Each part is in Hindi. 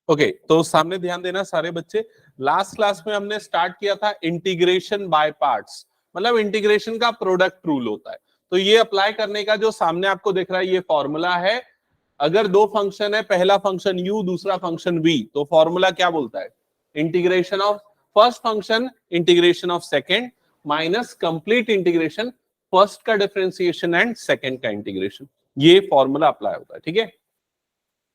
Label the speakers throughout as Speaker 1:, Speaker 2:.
Speaker 1: ओके, तो सामने ध्यान देना सारे बच्चे। लास्ट क्लास में हमने स्टार्ट किया था इंटीग्रेशन बाय पार्ट्स, मतलब इंटीग्रेशन का प्रोडक्ट रूल होता है। तो ये अप्लाई करने का जो सामने आपको दिख रहा है ये फॉर्मूला है। अगर दो फंक्शन है, पहला फंक्शन u दूसरा फंक्शन v, तो फॉर्मूला क्या बोलता है? Integration of first function integration of second minus complete integration first का डिफरेंशिएशन एंड सेकेंड का इंटीग्रेशन। ये फॉर्मूला अप्लाई होता है, ठीक है।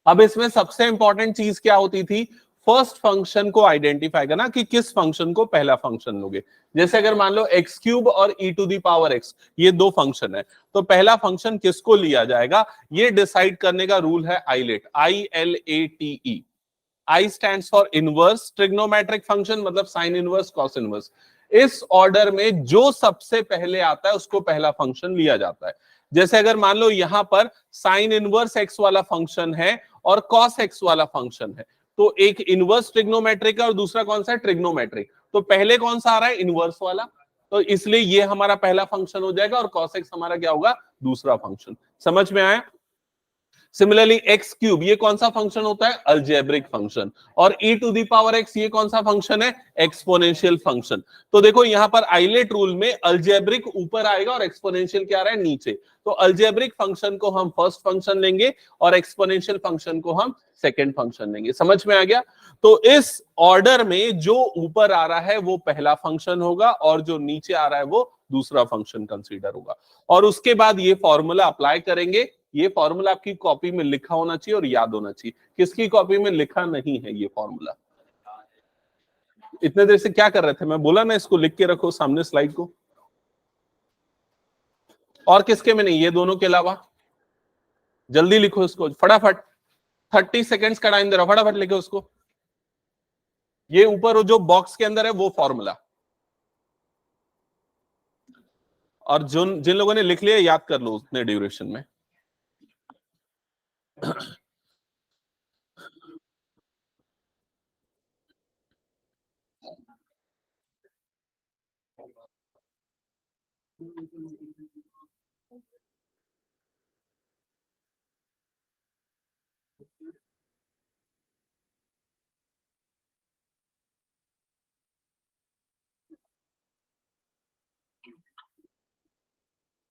Speaker 1: अब इसमें सबसे इंपॉर्टेंट चीज क्या होती थी? फर्स्ट फंक्शन को आइडेंटिफाई करना कि किस फंक्शन को पहला फंक्शन लोगे। जैसे अगर मान लो एक्स क्यूब और ई टू दी पावर एक्स, ये दो फंक्शन है, तो पहला फंक्शन किसको लिया जाएगा ये डिसाइड करने का रूल है eyelet, ILATE। I stands for inverse trigonometric function, मतलब साइन इनवर्स कॉस इनवर्स। इस ऑर्डर में जो सबसे पहले आता है उसको पहला फंक्शन लिया जाता है। जैसे अगर मान लो यहां पर साइन इनवर्स एक्स वाला फंक्शन है और कॉस एक्स वाला फंक्शन है, तो एक इनवर्स ट्रिग्नोमेट्रिक है और दूसरा कौन सा है? ट्रिग्नोमेट्रिक। तो पहले कौन सा आ रहा है? इनवर्स वाला, तो इसलिए ये हमारा पहला फंक्शन हो जाएगा और कॉस एक्स हमारा क्या होगा? दूसरा फंक्शन। समझ में आया? सिमिलरली एक्स क्यूब ये कौन सा फंक्शन होता है? Algebraic function. और e to the power x ये कौन सा फंक्शन है? Exponential function. तो देखो यहां पर आइलेट रूल में अलजेब्रिक ऊपर आएगा और एक्सपोनेंशियल क्या आ रहा है? नीचे। तो अलजेब्रिक फंक्शन को हम फर्स्ट फंक्शन लेंगे और एक्सपोनेंशियल फंक्शन को हम सेकेंड फंक्शन लेंगे। समझ में आ गया? तो इस ऑर्डर में जो ऊपर आ रहा है वो पहला फंक्शन होगा और जो नीचे आ रहा है वो दूसरा फंक्शन कंसीडर होगा। और उसके बाद ये फॉर्मूला अप्लाई करेंगे। ये फॉर्मूला आपकी कॉपी में लिखा होना चाहिए और याद होना चाहिए। किसकी कॉपी में लिखा नहीं है ये फॉर्मूला? इतने देर से क्या कर रहे थे? मैं बोला ना इसको लिख के रखो सामने स्लाइड को। और किसके में नहीं? ये दोनों के अलावा जल्दी लिखो इसको फटाफट। 30 सेकेंड्स का टाइम दे रहा हूं, फटाफट लिखो उसको। ये ऊपर जो बॉक्स के अंदर है वो फॉर्मूला। और जिन लोगों ने लिख लिया याद कर लो उतने ड्यूरेशन में।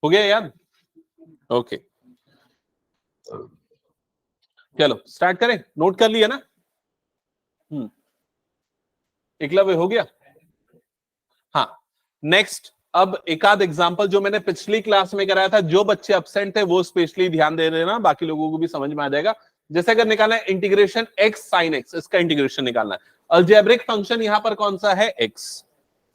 Speaker 1: हो गया याद? ओके, चलो स्टार्ट करें। नोट कर लिया ना? एकलव्य हो गया? हाँ, नेक्स्ट अब एक आध एग्जांपल जो मैंने पिछली क्लास में कराया था, जो बच्चे एब्सेंट थे वो स्पेशली ध्यान दे देना, बाकी लोगों को भी समझ में आ जाएगा। जैसे अगर निकालना है इंटीग्रेशन एक्स साइन एक्स, इसका इंटीग्रेशन निकालना है। अलजेब्रिक फंक्शन यहां पर कौन सा है? एक्स।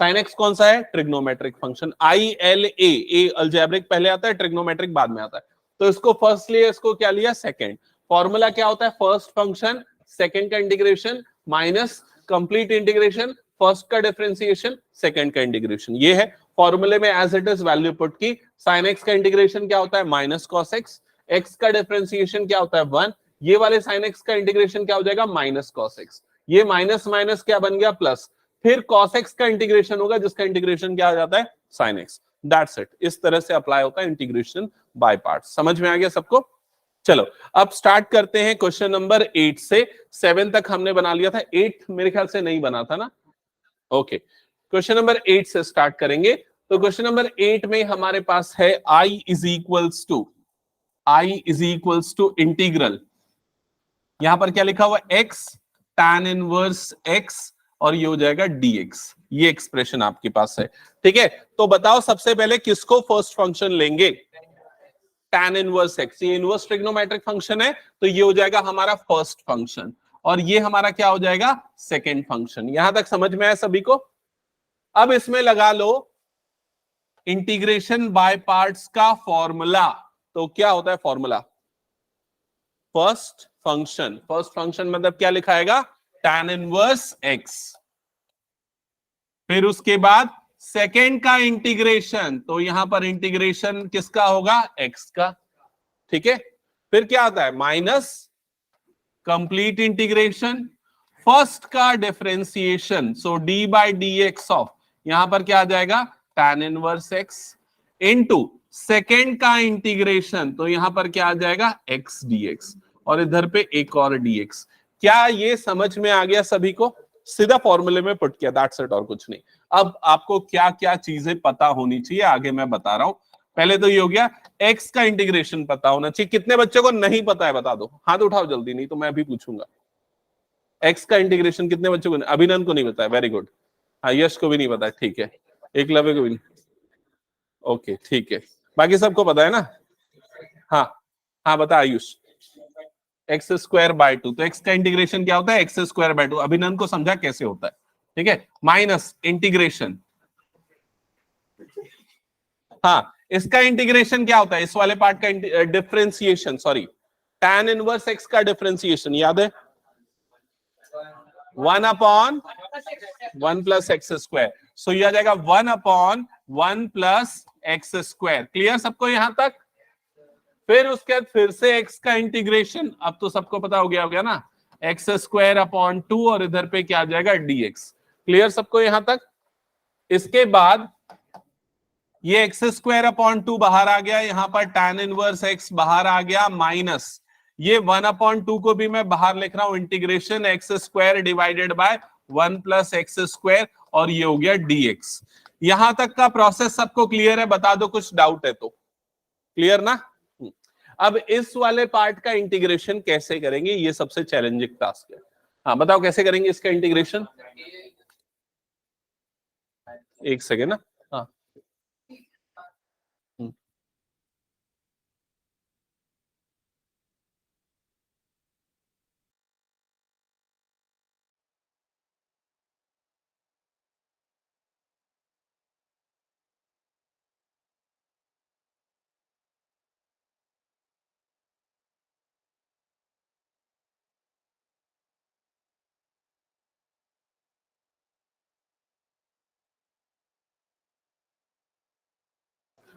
Speaker 1: साइन एक्स कौन सा है? Trigonometric function. ILA अलजेब्रिक पहले आता है, ट्रिग्नोमेट्रिक बाद में आता है। तो इसको फर्स्ट लिया, इसको क्या लिया? सेकेंड। फॉर्मूला क्या होता है? फर्स्ट फंक्शन सेकेंड का integration minus complete integration first का डिफरेंशिएशन सेकंड का इंटीग्रेशन। ये है फॉर्मूले में as it is value put की। साइन एक्स का इंटीग्रेशन क्या होता है? Minus cos x. एक्स का डिफरेंशिएशन क्या होता है? 1। ये वाले साइन एक्स का इंटीग्रेशन क्या हो जाएगा? Minus cos x. ये माइनस माइनस क्या बन गया? प्लस। फिर कॉस एक्स का इंटीग्रेशन होगा जिसका इंटीग्रेशन क्या आ जाता है? Sine x. That's it. इस तरह से अप्लाई होता है इंटीग्रेशन बाय पार्ट्स। समझ में आ गया सबको? चलो अब स्टार्ट करते हैं क्वेश्चन नंबर 8 से। 7 तक हमने बना लिया था, 8 मेरे ख्याल से नहीं बना था ना? ओके, क्वेश्चन नंबर 8 से स्टार्ट करेंगे। तो क्वेश्चन नंबर 8 में हमारे पास है I is equals to integral. यहां पर क्या लिखा हुआ? x tan इनवर्स x और ये हो जाएगा dx। ये एक्सप्रेशन आपके पास है, ठीक है। तो बताओ सबसे पहले किसको फर्स्ट फंक्शन लेंगे? tan inverse x। ये इनवर्स ट्रिग्नोमेट्रिक फंक्शन है, तो ये हो जाएगा हमारा फर्स्ट फंक्शन और ये हमारा क्या हो जाएगा? Second function. यहां तक समझ में आया सभी को? अब इसमें लगा लो इंटीग्रेशन बाय पार्ट्स का फॉर्मूला। तो क्या होता है फॉर्मूला? फर्स्ट फंक्शन मतलब क्या लिखाएगा? tan inverse x। फिर उसके बाद सेकेंड का इंटीग्रेशन, तो यहां पर इंटीग्रेशन किसका होगा? x का, ठीक है। फिर क्या आता है? माइनस कंप्लीट इंटीग्रेशन फर्स्ट का differentiation, so D by d x of, यहां पर क्या आ जाएगा? tan inverse x into second का इंटीग्रेशन, तो यहां पर क्या आ जाएगा? x dx और इधर पे एक और dx। क्या ये समझ में आ गया सभी को? सीधा फॉर्मूले में पुट किया, दैट्स इट, और कुछ नहीं। अब आपको क्या क्या चीजें पता होनी चाहिए आगे मैं बता रहा हूं। पहले तो ये हो गया, एक्स का इंटीग्रेशन पता होना चाहिए। कितने बच्चों को नहीं पता है बता दो, हाथ उठाओ जल्दी, नहीं तो मैं भी पूछूंगा। एक्स का इंटीग्रेशन कितने बच्चों को नहीं? अभिनंदन को नहीं पता है, वेरी गुड। हाँ, यश को भी नहीं पता है, ठीक है। एकलव्य को भी नहीं, ओके ठीक है। बाकी सबको पता है ना? हाँ हाँ, बता Ayush. X square by two, तो एक्स का इंटीग्रेशन क्या होता है? X square by two. अभिनंदन को समझा कैसे होता है, ठीक है। माइनस इंटीग्रेशन, हाँ, इसका इंटीग्रेशन क्या होता है? इस वाले पार्ट का differentiation, sorry, tan inverse x का डिफरेंशिएशन याद है? 1/1 प्लस एक्स स्क्वायर। सो ये आ जाएगा 1/1 प्लस एक्स स्क्वायर। क्लियर सबको यहां तक? फिर उसके बाद फिर से एक्स का इंटीग्रेशन, अब तो सबको पता हो गया ना, एक्स स्क्वायर अपॉन 2, और इधर पे क्या आ जाएगा? dx। क्लियर सबको यहां तक? इसके बाद ये एक्स स्क्वायर अपॉन 2 बाहर आ गया, यहां पर tan इनवर्स एक्स बाहर आ गया, माइनस ये 1/2 को भी मैं बाहर लिख रहा हूं, integration x square divided by 1 plus x square, और ये हो गया dx। यहां तक का प्रोसेस सबको क्लियर है? बता दो कुछ डाउट है तो। क्लियर ना? अब इस वाले पार्ट का इंटीग्रेशन कैसे करेंगे, ये सबसे चैलेंजिंग टास्क है। हाँ बताओ कैसे करेंगे इसका इंटीग्रेशन? एक सेकेंड ना। हाँ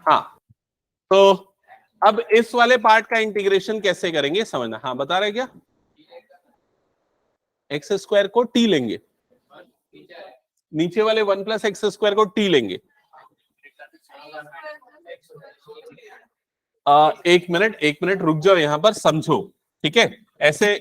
Speaker 1: हाँ, तो अब इस वाले पार्ट का इंटीग्रेशन कैसे करेंगे समझना। हाँ बता रहे क्या? एक्स स्क्वायर को टी लेंगे, नीचे वाले 1 प्लस एक्स स्क्वायर को टी लेंगे। एक मिनट रुक जाओ, यहां पर समझो, ठीक है? ऐसे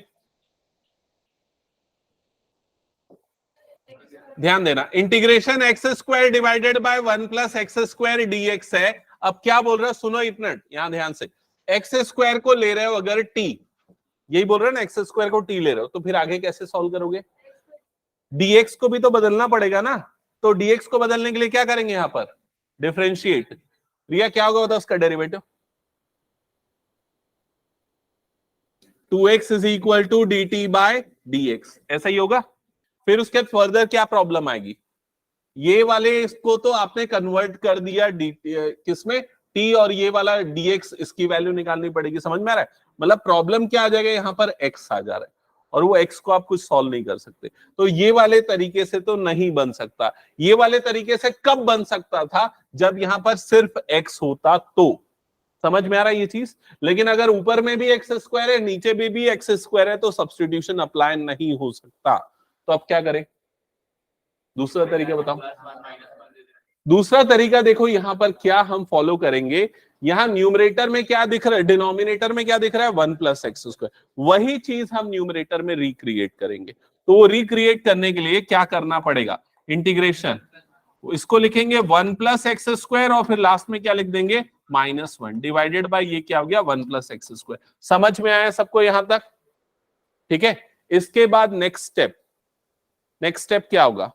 Speaker 1: ध्यान देना, integration x square divided by 1 plus x square dx है। अब क्या बोल रहा है सुनो एक मिनट यहां ध्यान से। एक्स स्क्वायर को ले रहे हो अगर टी, यही बोल रहे हो ना, एक्स स्क्वायर को टी ले रहे हो, तो फिर आगे कैसे सॉल्व करोगे? डीएक्स को भी तो बदलना पड़ेगा ना, तो डीएक्स को बदलने के लिए क्या करेंगे यहां पर? डिफरेंशिएट। रिया क्या होगा बता उसका derivative? 2x is equal to d t by dx, ऐसा ही होगा। फिर उसके बाद फर्दर क्या प्रॉब्लम आएगी? ये वाले इसको तो आपने कन्वर्ट कर दिया डी किसमें? t, और ये वाला dx, इसकी वैल्यू निकालनी पड़ेगी। समझ में आ रहा है? मतलब प्रॉब्लम क्या आ जाएगा, यहां पर x आ जा रहा है, और वो x को आप कुछ सॉल्व नहीं कर सकते। तो ये वाले तरीके से तो नहीं बन सकता। ये वाले तरीके से कब बन सकता था? जब यहां पर सिर्फ x होता तो। समझ में आ रहा है ये चीज? लेकिन अगर ऊपर में भी एक्स स्क्वायर है, नीचे भी एक्स स्क्वायर है, तो सब्स्टिट्यूशन अप्लाई नहीं हो सकता। तो अब क्या करें? दूसरा तरीका बताओ। दूसरा तरीका देखो, यहां पर क्या हम फॉलो करेंगे। यहां न्यूमरेटर में क्या दिख रहा है, डिनोमिनेटर में क्या दिख रहा है? 1 प्लस एक्स स्क्वायर। वही चीज हम न्यूमरेटर में रिक्रिएट करेंगे। तो वो रिक्रिएट करने के लिए क्या करना पड़ेगा? इंटीग्रेशन, इसको लिखेंगे 1 प्लस एक्स स्क्वायर, और फिर लास्ट में क्या लिख देंगे? -1 डिवाइडेड बाय ये क्या हो गया? 1 प्लस एक्स स्क्वायर। समझ में आया सबको यहां तक? ठीक है। इसके बाद नेक्स्ट स्टेप क्या होगा?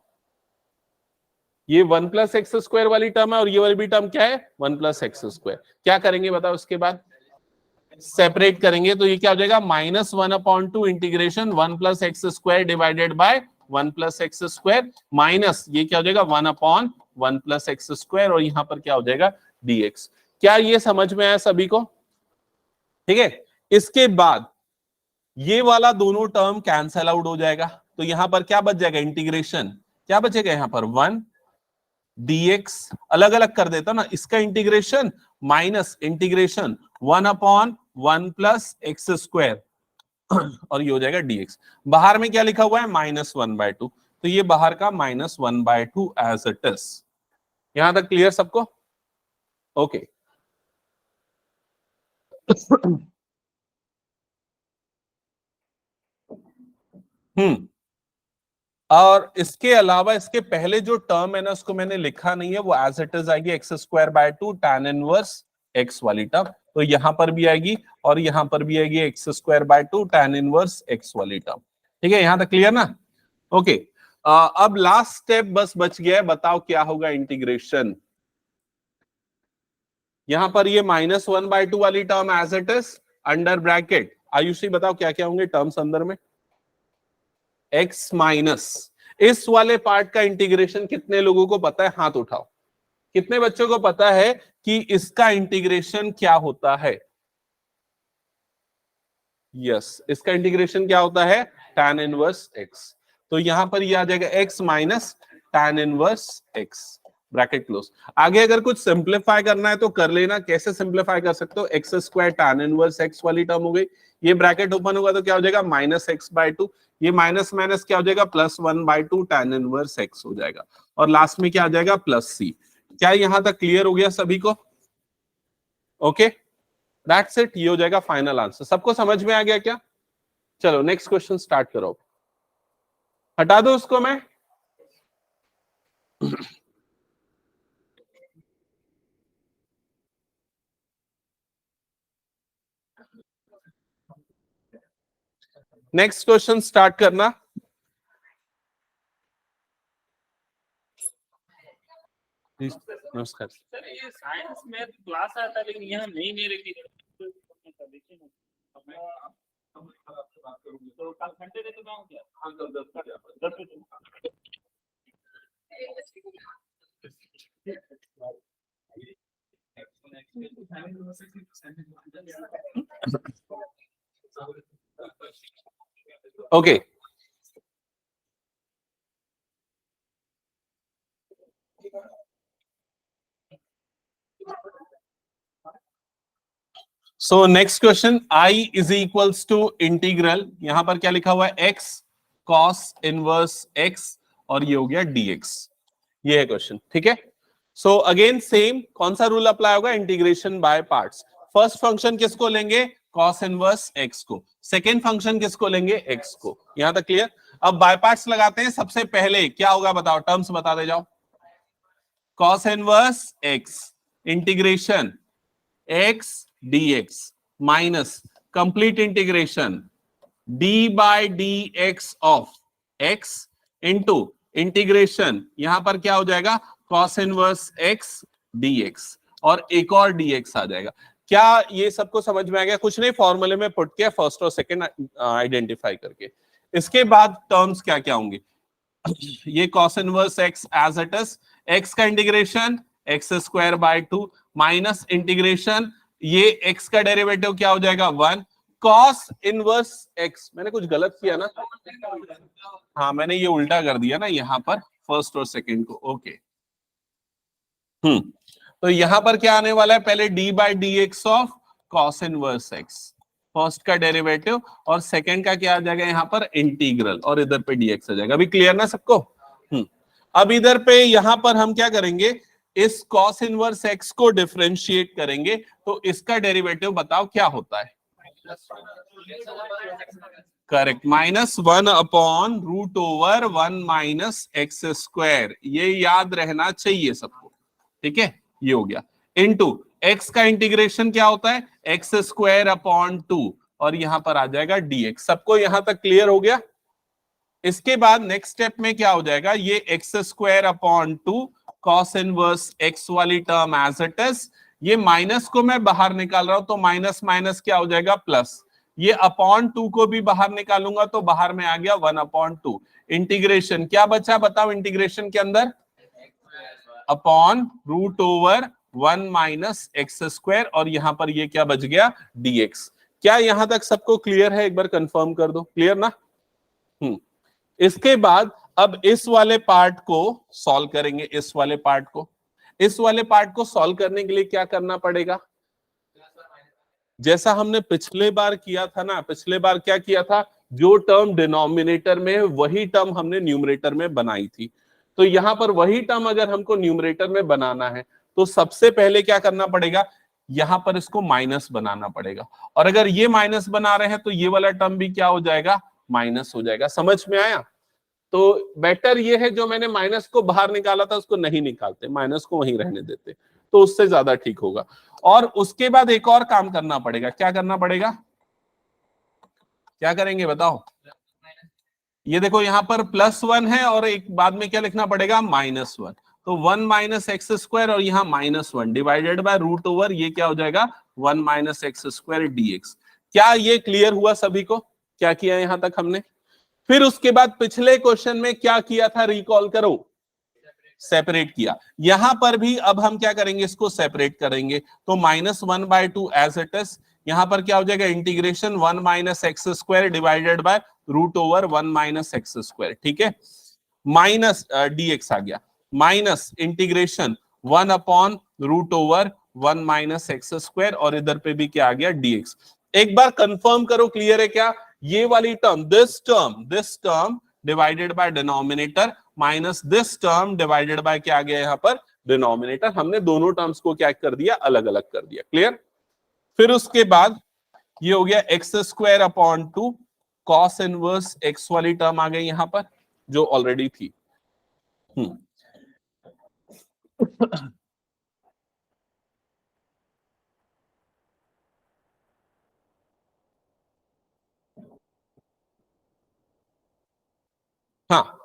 Speaker 1: ये 1 प्लस एक्स स्क्वायर वाली टर्म है, और ये वाली भी टर्म क्या है? 1 प्लस एक्स स्क्वायर। क्या करेंगे बताओ उसके बाद? सेपरेट करेंगे, तो ये क्या हो जाएगा? -1/2 integration 1 plus x square divided by 1 plus x square, minus ये क्या हो जाएगा? 1/1 प्लस एक्स स्क्वायर, और यहां पर क्या हो जाएगा? dx। क्या ये समझ में आया सभी को? ठीक है। इसके बाद ये वाला दोनों टर्म कैंसल आउट हो जाएगा, तो यहां पर क्या बच जाएगा? इंटीग्रेशन क्या बचेगा यहां पर? 1 dx, अलग अलग कर देता ना, इसका integration minus integration 1/1 plus x square, और ये हो जाएगा dx। बाहर में क्या लिखा हुआ है? -1/2, तो ये बाहर का -1/2 एज इट इज। यहां तक क्लियर सबको? ओके। और इसके अलावा इसके पहले जो टर्म है ना उसको मैंने लिखा नहीं है, वो एज इट इज आएगी x²/2 tan इनवर्स x वाली टर्म, तो यहां पर भी आएगी और यहां पर भी आएगी x²/2 tan इनवर्स x वाली टर्म। ठीक है, यहां तक क्लियर ना? ओके, अब लास्ट स्टेप बस बच गया है, बताओ क्या होगा इंटीग्रेशन। यहां पर ये -1/2 वाली term as it is under bracket, Ayushi बताओ क्या क्या होंगे टर्म्स अंदर में। x माइनस, इस वाले पार्ट का इंटीग्रेशन कितने लोगों को पता है, हाथ उठाओ। कितने बच्चों को पता है कि इसका इंटीग्रेशन क्या होता है? यस, इसका इंटीग्रेशन क्या होता है, tan इनवर्स x। तो यहां पर ये आ जाएगा x minus tan inverse x, bracket close. आगे अगर कुछ सिंप्लीफाई करना है तो कर लेना, कैसे सिंप्लीफाई कर सकते हो, x² tan इनवर्स x वाली टर्म हो गई, ये ब्रैकेट ओपन होगा तो क्या हो जाएगा -x/2, ये माइनस माइनस क्या हो जाएगा +1/2 tan इनवर्स x हो जाएगा, और लास्ट में क्या आ जाएगा +c। क्या यहां तक क्लियर हो गया सभी को? ओके, दैट्स इट, ये हो जाएगा फाइनल आंसर। सबको समझ में आ गया क्या? चलो नेक्स्ट क्वेश्चन स्टार्ट करो, हटा दो उसको मैं। नेक्स्ट क्वेश्चन स्टार्ट करना। नमस्कार
Speaker 2: सर, ये साइंस में क्लास आता है लेकिन यहाँ नहीं मेरे की तो कल घंटे देते मैं क्या? हाँ, कल 10 बजे।
Speaker 1: Okay, so next question, I is equals to integral, यहां पर क्या लिखा हुआ है x cos इनवर्स x, और ये हो गया dx, ये है क्वेश्चन। ठीक है, सो अगेन सेम, कौन सा रूल अप्लाई होगा, integration by parts. First function किसको लेंगे, cos इनवर्स x को, सेकेंड फंक्शन किसको लेंगे, x को। यहां तक क्लियर? अब बाय पार्ट्स लगाते हैं, सबसे पहले क्या होगा बताओ, टर्म्स बता दे जाओ। cos inverse x integration x dx minus complete integration d by dx of x into integration, यहां पर क्या हो जाएगा cos इनवर्स x dx, और एक और dx आ जाएगा। क्या ये सबको समझ में आ गया? कुछ नहीं, फॉर्मूले में पुट किया फर्स्ट और सेकंड आइडेंटिफाई करके। इसके बाद टर्म्स क्या क्या होंगे, ये cos inverse x as it is, x का इंटीग्रेशन x²/2 माइनस इंटीग्रेशन, ये x का डेरिवेटिव क्या हो जाएगा 1 cos इनवर्स x। मैंने कुछ गलत किया ना? हाँ, मैंने ये उल्टा कर दिया ना यहाँ पर फर्स्ट और सेकंड को। ओके, तो यहां पर क्या आने वाला है, पहले d by dx of cos inverse x, first का डेरिवेटिव, और सेकंड का क्या आ जाएगा यहाँ पर इंटीग्रल, और इधर पे dx आ जाएगा। अभी क्लियर ना सबको? अब इधर पे यहां पर हम क्या करेंगे, इस cos इनवर्स x को डिफरेंशिएट करेंगे, तो इसका डेरिवेटिव बताओ क्या होता है। करेक्ट, -1/√1 माइनस x², ये याद रहना चाहिए सबको। ठीक है, ये हो गया, इनटू x का इंटीग्रेशन क्या होता है x²/2, और यहां पर आ जाएगा dx। सबको यहां तक क्लियर हो गया? इसके बाद नेक्स्ट स्टेप में क्या हो जाएगा, ये x²/2 cos इनवर्स x वाली टर्म एज इट इज, ये माइनस को मैं बाहर निकाल रहा हूं तो माइनस माइनस क्या हो जाएगा प्लस, ये अपॉन 2 को भी बाहर निकालूंगा तो बाहर में आ गया 1/2। इंटीग्रेशन क्या बचा बताओ, इंटीग्रेशन के अंदर अपॉन√1 माइनस x², और यहां पर ये क्या बच गया dx। क्या यहां तक सबको क्लियर है? एक बार कंफर्म कर दो, क्लियर ना? इसके बाद अब इस वाले पार्ट को सॉल्व करेंगे, इस वाले पार्ट को सॉल्व करने के लिए क्या करना पड़ेगा, जैसा हमने पिछले बार किया था ना, पिछले बार क्या किया था, जो टर्म डिनोमिनेटर में है वही टर्म हमने न्यूमरेटर में बनाई थी। तो यहां पर वही टर्म अगर हमको न्यूमरेटर में बनाना है तो सबसे पहले क्या करना पड़ेगा, यहां पर इसको माइनस बनाना पड़ेगा, और अगर ये माइनस बना रहे हैं तो ये वाला टर्म भी क्या हो जाएगा माइनस हो जाएगा। समझ में आया? तो बेटर ये है जो मैंने माइनस को बाहर निकाला था उसको नहीं निकालते, माइनस को वहीं रहने देते, तो उससे ज्यादा ठीक होगा। और उसके बाद एक और काम करना पड़ेगा। क्या करना पड़ेगा? क्या करेंगे बताओ? ये देखो यहाँ पर +1 है और एक बाद में क्या लिखना पड़ेगा? -1। तो 1 माइनस एक्स स्क्वायर और यहाँ -1 डिवाइडेड बाय रूट ओवर, ये क्या हो जाएगा? 1 माइनस एक्स स्क्वायर dx। क्या ये क्लियर हुआ सभी को? क्या किया यहां तक हमने? फिर उसके बाद पिछले क्वेश्चन में क्या किया था, रिकॉल करो, सेपरेट किया। यहां पर भी अब हम क्या करेंगे, इसको सेपरेट करेंगे। तो -1/2 एज इट इज, यहां पर क्या हो जाएगा? Integration 1 minus x square divided by root over 1 minus x square, ठीक है, माइनस dx आ गया, minus integration 1 upon root over 1 minus x square, और इधर पे भी क्या आ गया? dx। एक बार कंफर्म करो क्लियर है क्या? ये वाली term, this term divided by denominator minus this term divided by क्या आ गया यहां पर? डिनोमिनेटर। हमने दोनों टर्म्स को क्या कर दिया? अलग अलग कर दिया। क्लियर? फिर उसके बाद ये हो गया x square upon 2 cos inverse x वाली टर्म आ गई यहां पर जो ऑलरेडी थी। हाँ,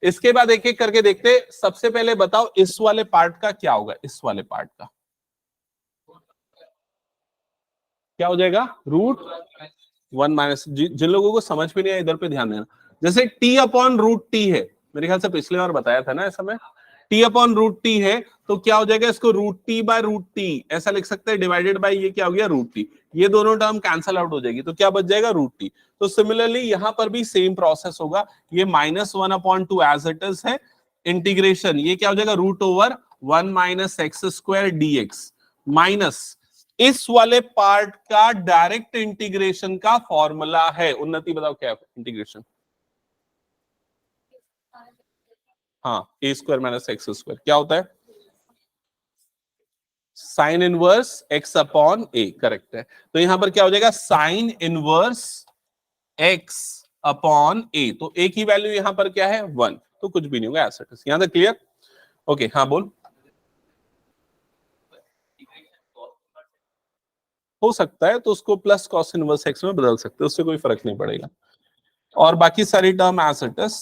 Speaker 1: इसके बाद एक एक करके देखते। सबसे पहले बताओ इस वाले पार्ट का क्या होगा? इस वाले पार्ट का क्या हो जाएगा? √1 माइनस, जिन लोगों को समझ में नहीं आया इधर पे ध्यान देना। जैसे t अपॉन √t है, मेरे ख्याल से पिछले बार बताया था ना ऐसा में, t अपॉन √t है तो क्या हो जाएगा? इसको √t/√t ऐसा लिख सकते हैं, डिवाइडेड बाय ये क्या हो गया? √t। ये दोनों टर्म कैंसल आउट हो जाएगी तो क्या बच जाएगा? √t। तो सिमिलरली यहां पर भी सेम प्रोसेस होगा। ये -1/2 एज इट इज है, इंटीग्रेशन ये क्या हो जाएगा? Root over 1 minus x square dx minus इस वाले पार्ट का डायरेक्ट इंटीग्रेशन का फॉर्मूला है। उन्नति बताओ क्या है इंटीग्रेशन? हाँ, ए स्क्वायर माइनस एक्स स्क्वायर क्या होता है? साइन इनवर्स एक्स अपॉन ए, करेक्ट है। तो यहां पर क्या हो जाएगा? साइन इनवर्स एक्स अपॉन ए। तो ए की वैल्यू यहां पर क्या है? 1, तो कुछ भी नहीं होगा ऐसा। यहां तक क्लियर? ओके, हाँ बोल। हो सकता है तो उसको प्लस कॉस इनवर्स एक्स में बदल सकते हैं, उससे कोई फर्क नहीं पड़ेगा। और बाकी सारी टर्म एज इट इज।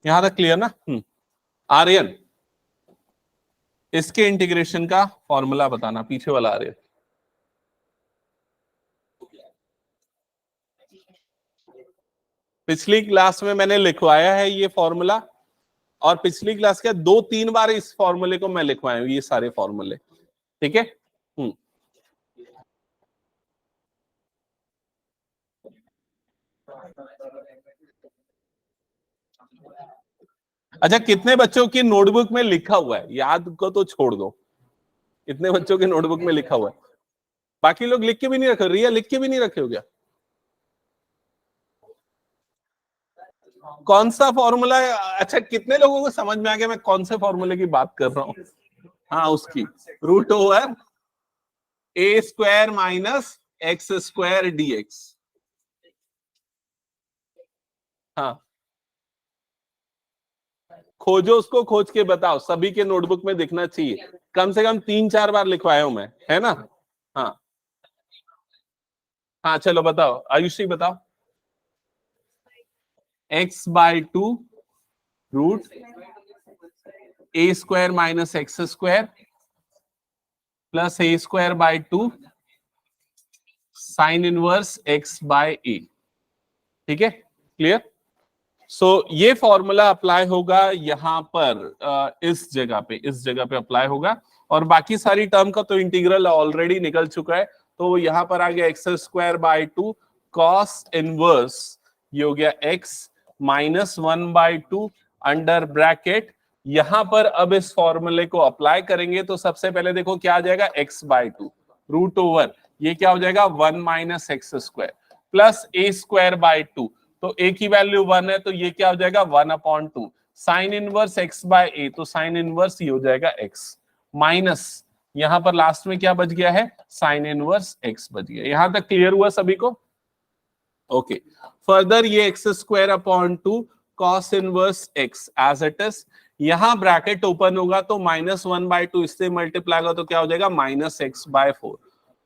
Speaker 1: यहां तक क्लियर ना? आर्यन, इसके इंटीग्रेशन का फॉर्मूला बताना, पीछे वाला आर्यन। पिछली क्लास में मैंने लिखवाया है ये फॉर्मूला, और पिछली क्लास के 2-3 बार इस फॉर्मूले को मैं लिखवाया हूं, ये सारे फॉर्मूले, ठीक है। अच्छा, कितने बच्चों की नोटबुक में लिखा हुआ है? याद को तो छोड़ दो, इतने बच्चों के नोटबुक में लिखा हुआ है? बाकी लोग लिख के भी नहीं रखे? रिया लिख के भी नहीं रखे हो क्या? कौन सा फॉर्मूला है? अच्छा, कितने लोगों को समझ में आ गया मैं कौन से फॉर्मूले की बात कर रहा हूँ? हाँ, उसकी root over a square minus x square dx। हाँ, खोजो उसको, खोज के बताओ, सभी के नोटबुक में दिखना चाहिए। कम से कम 3-4 बार लिखवाया हूं मैं, है ना? हाँ हाँ, चलो बताओ, आयुषी बताओ। x/2 root a square minus x square plus a square by 2 sine inverse x/a। ठीक है, क्लियर? सो ये फॉर्मूला अप्लाई होगा यहां पर, इस जगह पे अप्लाई होगा। और बाकी सारी टर्म का तो इंटीग्रल ऑलरेडी निकल चुका है, तो यहां पर आ गया x square by 2 cos inverse, ये हो गया x -1/2 अंडर ब्रैकेट। यहां पर अब इस फॉर्मूले को अप्लाई करेंगे तो सबसे पहले देखो क्या आ जाएगा? x/2 रूट ओवर ये क्या हो जाएगा? 1 minus x square plus a square by 2। तो ए की वैल्यू 1 है तो ये क्या हो जाएगा? 1/2 साइन इनवर्स x/a, तो साइन इनवर्स ये हो जाएगा x माइनस यहां पर लास्ट में क्या बच गया है? साइन इनवर्स x बच गया। यहां तक क्लियर हुआ सभी को? ओके, फर्दर ये x square upon 2 cos inverse x as it is, यहां ब्रैकेट ओपन होगा तो -1/2 इससे मल्टीप्लाई होगा तो क्या हो जाएगा -x/4,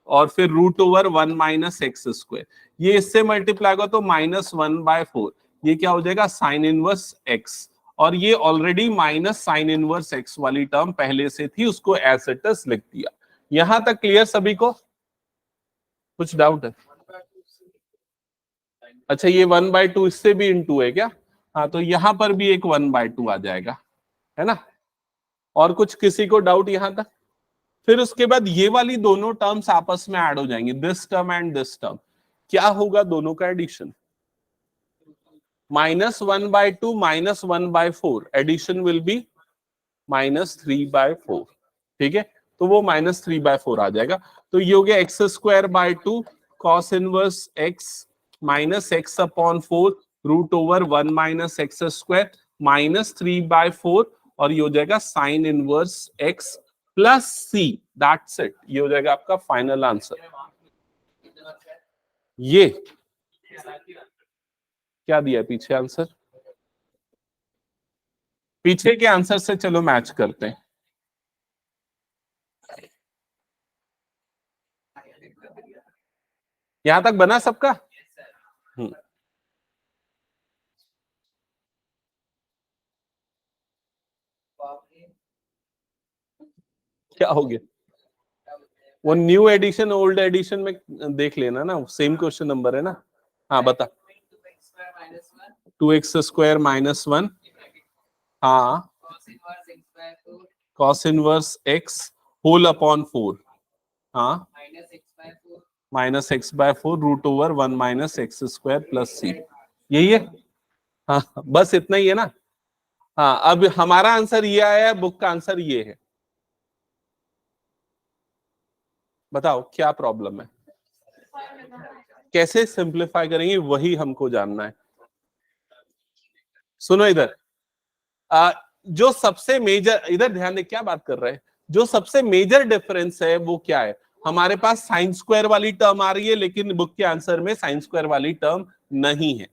Speaker 1: और फिर √1 माइनस एक्स स्क्वायर, ये इससे मल्टीप्लाई होगा तो -1/4, ये क्या हो जाएगा साइन इनवर्स एक्स, और ये already minus sine inverse x वाली टर्म पहले से थी, उसको एज इट इज लिख दिया। यहां तक क्लियर सभी को? कुछ डाउट है? अच्छा, ये 1/2 इससे भी इनटू है क्या? हाँ, तो यहां पर भी एक 1/2 आ जाएगा, है ना? और कुछ किसी को डाउट यहां तक? फिर उसके बाद ये वाली दोनों टर्म्स आपस में ऐड हो जाएंगी, this term and this term, क्या होगा दोनों का एडिशन? -1/2 -1/4, एडिशन विल बी -3/4, ठीक है? तो वो -3/4 आ जाएगा। तो ये हो गया x²/2 cos inverse x minus x upon 4 √1 minus x square -3/4, और ये हो जाएगा sign inverse x plus c, that's it. ये हो जाएगा आपका फाइनल आंसर। ये क्या दिया है पीछे आंसर? पीछे के आंसर से चलो मैच करते हैं। यहां तक बना सबका? क्या हो गया? वो न्यू एडिशन ओल्ड एडिशन में देख लेना ना, सेम क्वेश्चन नंबर है ना। हाँ बता। 2x² - 1, हाँ, cos inverse x whole upon 4, हाँ, -x/4 √1 minus x square plus c, यही है। हाँ, बस इतना ही है ना। हाँ, अब हमारा आंसर ये आया है, बुक का आंसर ये है। बताओ क्या प्रॉब्लम है, कैसे सिंप्लीफाई करेंगे, वही हमको जानना है। सुनो इधर, जो सबसे मेजर, इधर ध्यान दे क्या बात कर रहे हैं, जो सबसे मेजर डिफरेंस है वो क्या है? हमारे पास साइन स्क्वायर वाली टर्म आ रही है, लेकिन बुक के आंसर में साइन स्क्वायर वाली टर्म नहीं है।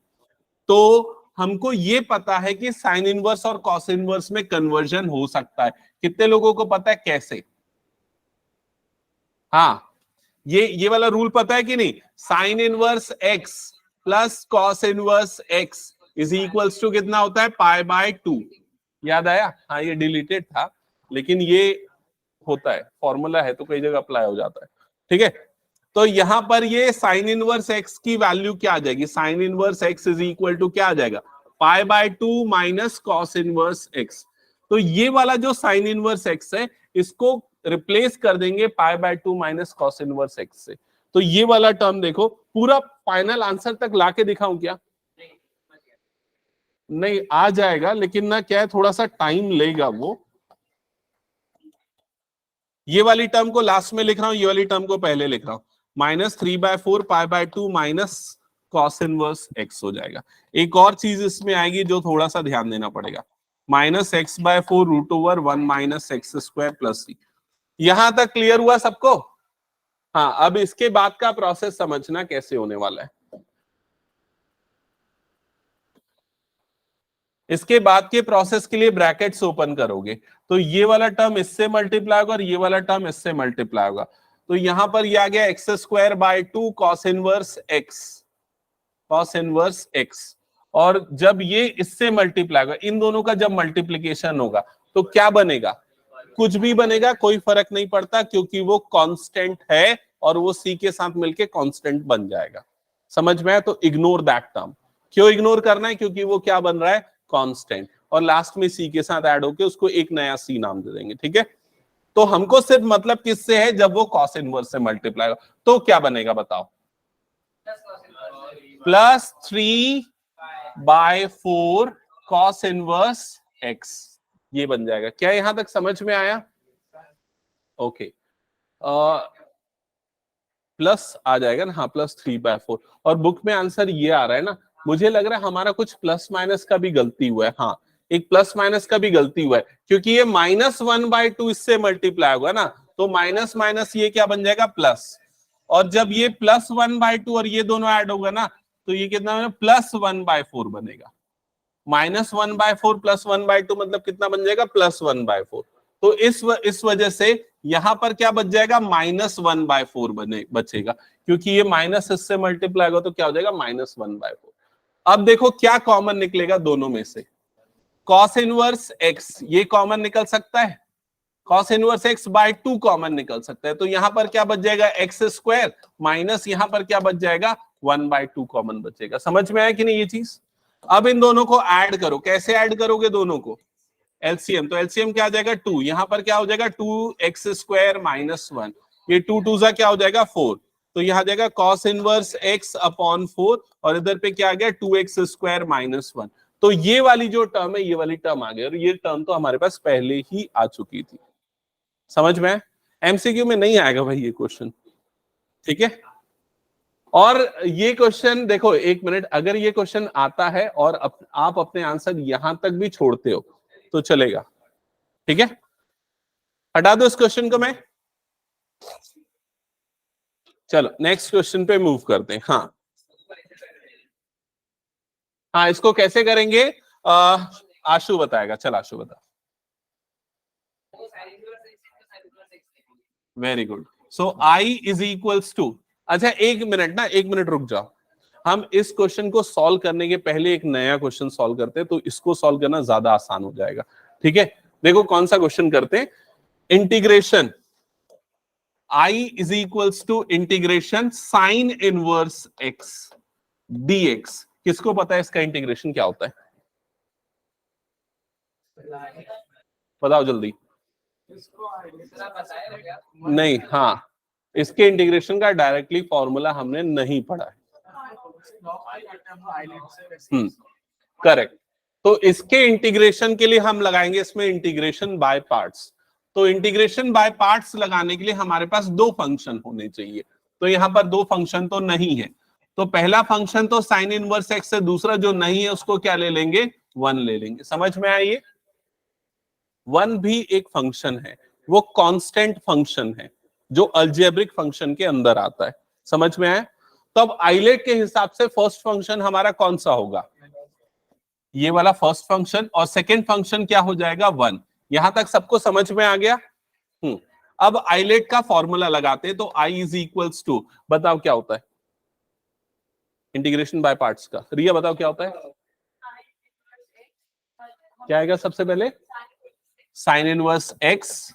Speaker 1: तो हमको ये पता है कि साइन इनवर्स और कॉस इनवर्स में कन्वर्जन हो सकता है। कितने लोगों को पता है कैसे? हाँ, ये वाला रूल पता है कि नहीं? Sine inverse x plus cos inverse x is equals to कितना होता है? π/2। याद आया? हाँ, ये डिलीटेड था, लेकिन ये होता है, फॉर्मूला है तो कई जगह अप्लाई हो जाता है, ठीक है? तो यहां पर ये साइन इनवर्स एक्स की वैल्यू क्या आ जाएगी? Sine inverse x is equal to क्या आ जाएगा? π/2 माइनस कॉस इनवर्स एक्स। तो ये वाला जो साइन इनवर्स एक्स है, इसको रिप्लेस कर देंगे π/2 माइनस कॉस इनवर्स एक्स से। तो ये वाला टर्म देखो, पूरा फाइनल आंसर तक लाके दिखाऊं क्या? नहीं, आ जाएगा, लेकिन ना क्या है, थोड़ा सा टाइम लेगा वो। ये वाली टर्म को लास्ट में लिख रहा हूं, ये वाली टर्म को पहले लिख रहा हूं। -3/4 π/2 माइनस कॉस इनवर्स एक्स हो जाएगा। एक और चीज इसमें आएगी जो थोड़ा सा ध्यान देना पड़ेगा, -x/4 √1 minus x square plus c। यहां तक क्लियर हुआ सबको? हाँ, अब इसके बाद का प्रोसेस समझना कैसे होने वाला है। इसके बाद के प्रोसेस के लिए ब्रैकेट्स ओपन करोगे तो ये वाला टर्म इससे मल्टीप्लाई होगा और ये वाला टर्म इससे मल्टीप्लाई होगा। तो यहां पर ये आ गया x²/2 cos इनवर्स x, और जब ये इससे मल्टीप्लाई होगा, इन दोनों का जब मल्टीप्लीकेशन होगा तो क्या बनेगा? कुछ भी बनेगा, कोई फर्क नहीं पड़ता, क्योंकि वो कांस्टेंट है और वो c के साथ मिलके कांस्टेंट बन जाएगा। समझ में आया? तो इग्नोर दैट टर्म। क्यों इग्नोर करना है? क्योंकि वो क्या बन रहा है? कांस्टेंट, और लास्ट में c के साथ ऐड होके उसको एक नया c नाम दे देंगे, ठीक है? तो हमको सिर्फ मतलब किससे है? जब वो cos इनवर्स से मल्टीप्लाई होगा तो क्या बनेगा बताओ? +3/4 cos इनवर्स x, ये बन जाएगा। क्या यहां तक समझ में आया? ओके, प्लस आ जाएगा ना? हाँ, +3/4, और बुक में आंसर ये आ रहा है ना। मुझे लग रहा है हमारा कुछ प्लस माइनस का भी गलती हुआ है। हाँ, एक प्लस माइनस का भी गलती हुआ है, क्योंकि ये -1/2 इससे मल्टीप्लाई होगा ना, तो माइनस माइनस ये क्या बन जाएगा? प्लस, और जब ये +1/2 और ये दोनों ऐड होगा ना, तो ये कितना बनेगा, +1/4 बनेगा। -1/4 +1/2 मतलब कितना बन जाएगा, +1/4। तो इस वजह से यहां पर क्या बच जाएगा, -1/4 बचेगा, क्योंकि ये माइनस इससे मल्टीप्लाई होगा तो क्या हो जाएगा, -1/4। अब देखो क्या कॉमन निकलेगा दोनों में से, cos इनवर्स x ये कॉमन निकल सकता है, cos इनवर्स x/2 कॉमन निकल सकता है, तो यहां पर क्या बच जाएगा, x² माइनस यहां पर क्या बच जाएगा, 1/2 कॉमन बचेगा। समझ में आया कि नहीं ये चीज। अब इन दोनों को ऐड करो, कैसे ऐड करोगे दोनों को, एलसीएम, तो एलसीएम क्या आ जाएगा 2, यहां पर क्या हो जाएगा 2x² - 1, ये 2 2 क्या हो जाएगा 4, तो यहां जाएगा cos इनवर्स x/4 और इधर पे क्या आ गया 2x² - 1। तो ये वाली जो टर्म है, ये वाली टर्म आ गई, और ये टर्म तो हमारे पास पहले ही आ चुकी थी। समझ में, एमसीक्यू में नहीं आएगा भाई ये क्वेश्चन, ठीक है। और ये क्वेश्चन देखो, एक मिनट, अगर ये क्वेश्चन आता है और आप अपने आंसर यहां तक भी छोड़ते हो तो चलेगा, ठीक है। हटा दो इस क्वेश्चन को मैं, चलो नेक्स्ट क्वेश्चन पे मूव करते हैं। हाँ हाँ, इसको कैसे करेंगे आशु बताएगा, चल आशु बता। Very good, so I is equals to, अच्छा एक मिनट ना, एक मिनट रुक जाओ, हम इस क्वेश्चन को सॉल्व करने के पहले एक नया क्वेश्चन सॉल्व करते हैं, तो इसको सॉल्व करना ज्यादा आसान हो जाएगा, ठीक है। देखो कौन सा क्वेश्चन करते हैं, integration I is equals to integration sine inverse x dx। किसको पता है इसका इंटीग्रेशन क्या होता है, बताओ जल्दी। नहीं, हाँ, इसके इंटीग्रेशन का डायरेक्टली फॉर्मूला हमने नहीं पढ़ा है। करेक्ट, तो इसके इंटीग्रेशन के लिए हम लगाएंगे इसमें इंटीग्रेशन बाय पार्ट्स। तो इंटीग्रेशन बाय पार्ट्स लगाने के लिए हमारे पास दो फंक्शन होने चाहिए, तो यहां पर दो फंक्शन तो नहीं है, तो पहला फंक्शन तो साइन इनवर्स एक्स से, दूसरा जो नहीं है उसको क्या ले लेंगे, 1 ले लेंगे। समझ में आइए, 1 भी एक फंक्शन है, वो कांस्टेंट फंक्शन है जो अलजेब्रिक फंक्शन के अंदर आता है। समझ में आया, तो अब आइलेट के हिसाब से फर्स्ट फंक्शन हमारा कौन सा होगा, ये वाला फर्स्ट फंक्शन, और सेकंड फंक्शन क्या हो जाएगा 1। यहां तक सबको समझ में आ गया। अब आइलेट का फॉर्मूला लगाते हैं, तो I इज इक्वल्स टू, बताओ क्या होता है इंटीग्रेशन बाय पार्ट्स का, रिया बताओ क्या होता है, क्या आएगा सबसे पहले, साइन इनवर्स x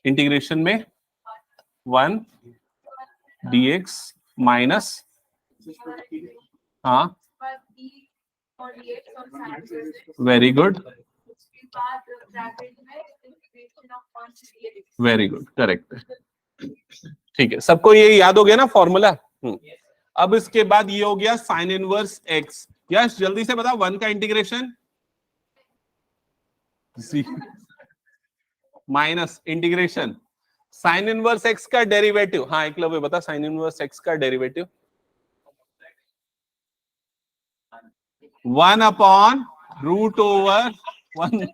Speaker 1: इंटीग्रेशन में 1 dx माइनस, हाँ very good, very good, correct, ठीक है, सबको ये याद हो गया ना फॉर्मूला। अब इसके बाद ये हो गया साइन इनवर्स x। यस जल्दी से बताओ 1 का integration minus integration sine inverse x का डेरिवेटिव। हाँ एकलव्य बता, साइन इनवर्स x का derivative 1 upon root over 1,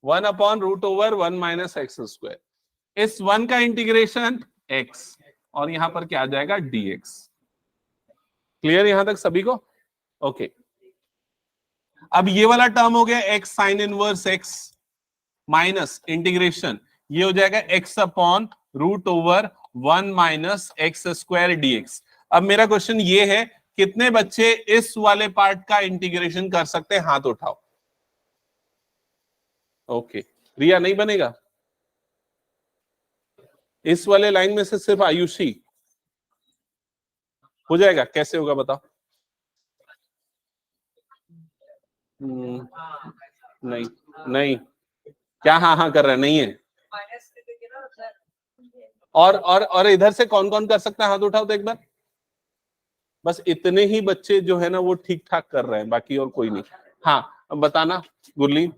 Speaker 1: 1 upon root over 1 minus x square. इस 1 का इंटीग्रेशन x और यहां पर क्या आ जाएगा dx। क्लियर यहां तक सभी को, ओके। अब ये वाला टर्म हो गया x sine inverse x minus integration, ये हो जाएगा x upon root over 1 minus x square dx। अब मेरा क्वेश्चन ये है, कितने बच्चे इस वाले पार्ट का इंटीग्रेशन कर सकते हैं, हाथ उठाओ। ओके, रिया नहीं बनेगा, इस वाले लाइन में से सिर्फ आयुषी हो जाएगा, कैसे होगा बताओ। नहीं नहीं, क्या हाँ हाँ कर रहा है, नहीं है। और इधर से कौन कौन कर सकता है, हाथ उठाओ तो एक बार। बस इतने ही बच्चे जो है ना वो ठीक ठाक कर रहे हैं, बाकी और कोई नहीं। हाँ अब बताना, गुरलीन,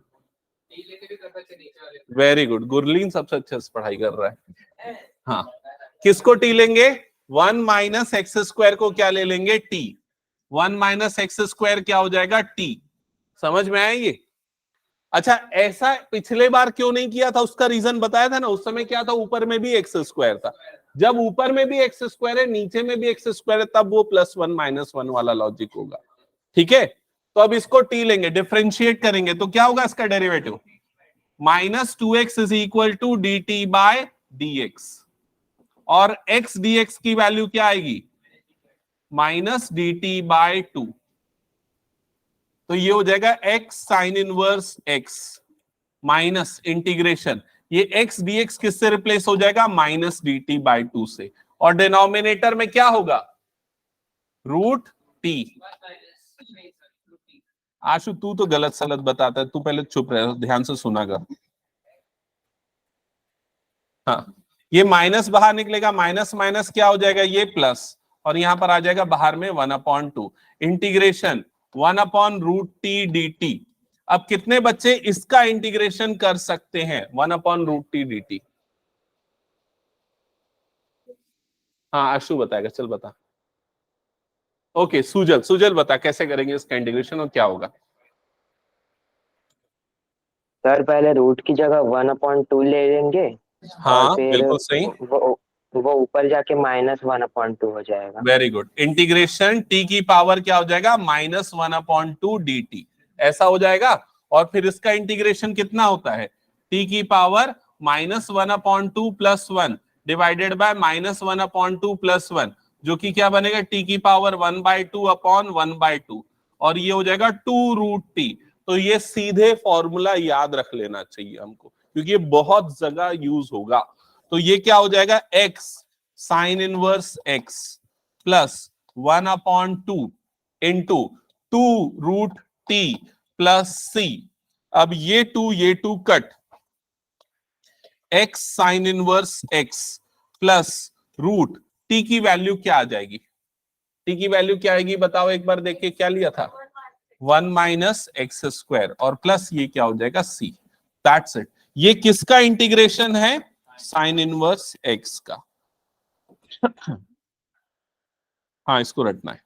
Speaker 1: वेरी गुड, गुरलीन सबसे अच्छे से पढ़ाई कर रहा है। हाँ, किसको टी लेंगे, 1 माइनस एक्स स्क्वायर को क्या ले लेंगे टी, 1 माइनस एक्स स्क्वायर क्या हो जाएगा टी। समझ में आया ये। अच्छा ऐसा पिछले बार क्यों नहीं किया था, उसका रीजन बताया था ना, उस समय क्या था, ऊपर में भी एक्स स्क्वायर था, जब ऊपर में भी एक्स स्क्वायर है नीचे में भी एक्स स्क्वायर है तब वो +1 -1 वाला लॉजिक होगा। ठीक है, तो अब इसको टी लेंगे, डिफरेंशिएट करेंगे तो क्या होगा इसका derivative, -2x is equal to d t by d x, और x dx की वैल्यू क्या आएगी, -dt/2। तो ये हो जाएगा x sine inverse x minus integration, ये x dx किससे रिप्लेस हो जाएगा, -dt/2 से, और डिनोमिनेटर में क्या होगा, √t। आशु तू तो गलत सलत बताता है, तू पहले चुप रह, ध्यान से सुना कर। हाँ, ये माइनस बाहर निकलेगा, माइनस माइनस क्या हो जाएगा, ये प्लस, और यहां पर आ जाएगा बाहर में 1/2 इंटीग्रेशन 1/√t dt। अब कितने बच्चे इसका इंटीग्रेशन कर सकते हैं, 1/√t dt? हाँ आशु बताएगा, चल बता। ओके सुजल, सुजल बता कैसे करेंगे इसका इंटीग्रेशन और क्या होगा।
Speaker 3: सर पहले रूट की जगह 1/2 ले लेंगे, और
Speaker 1: हाँ
Speaker 3: फिर
Speaker 1: बिल्कुल सही,
Speaker 3: वो ऊपर जाके -1/2 हो जाएगा।
Speaker 1: Very good. इंटीग्रेशन t की पावर क्या हो जाएगा, -1/2 dt, ऐसा हो जाएगा। और फिर इसका इंटीग्रेशन कितना होता है, t की पावर -1/2 + 1 डिवाइडेड बाय -1/2 + 1, जो कि क्या बनेगा, t की पावर 1/2/1/2, और ये हो जाएगा 2√t। तो ये सीधे फॉर्मूला याद रख लेना चाहिए हमको, क्योंकि ये बहुत जगह यूज होगा। तो ये क्या हो जाएगा, x sine inverse x plus 1/2 into 2√t plus c। अब ये 2 cut, x sine inverse x plus root t की वैल्यू क्या आ जाएगी, t की वैल्यू क्या आएगी बताओ एक बार, देख के क्या लिया था, 1 - x², और प्लस ये क्या हो जाएगा c। That's it. ये किसका इंटीग्रेशन है, साइन इनवर्स x का। हाँ इसको रटना है।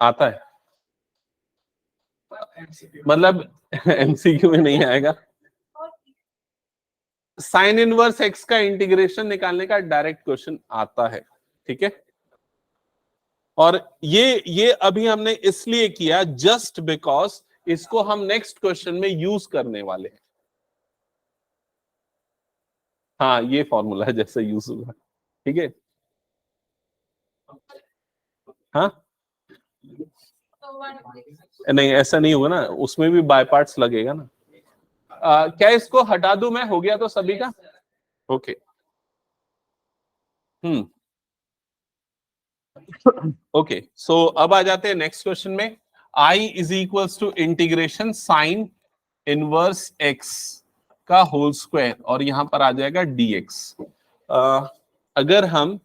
Speaker 1: आता है, मतलब एमसीक्यू में नहीं आएगा। साइन इनवर्स x का इंटीग्रेशन निकालने का डायरेक्ट क्वेश्चन आता है, ठीक है। और ये अभी हमने इसलिए किया जस्ट बिकॉज इसको हम नेक्स्ट क्वेश्चन में यूज करने वाले हैं। हाँ ये फॉर्मूला जैसे यूज होगा, ठीक है। हाँ नहीं ऐसा नहीं होगा ना, उसमें भी बाय पार्ट्स लगेगा ना। क्या इसको हटा दूं मैं, हो गया तो सभी का, ओके। ओके सो अब आ जाते हैं नेक्स्ट क्वेश्चन में। I is equals to integration sine inverse x का होल स्क्वायर, और यहां पर आ जाएगा dx। अगर हम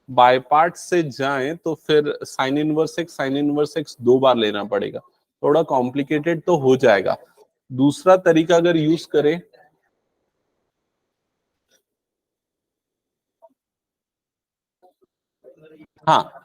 Speaker 1: बाय पार्ट से जाएं तो फिर साइन इनवर्स x 2 बार लेना पड़ेगा, थोड़ा कॉम्प्लिकेटेड तो हो जाएगा। दूसरा तरीका अगर यूज करें, हाँ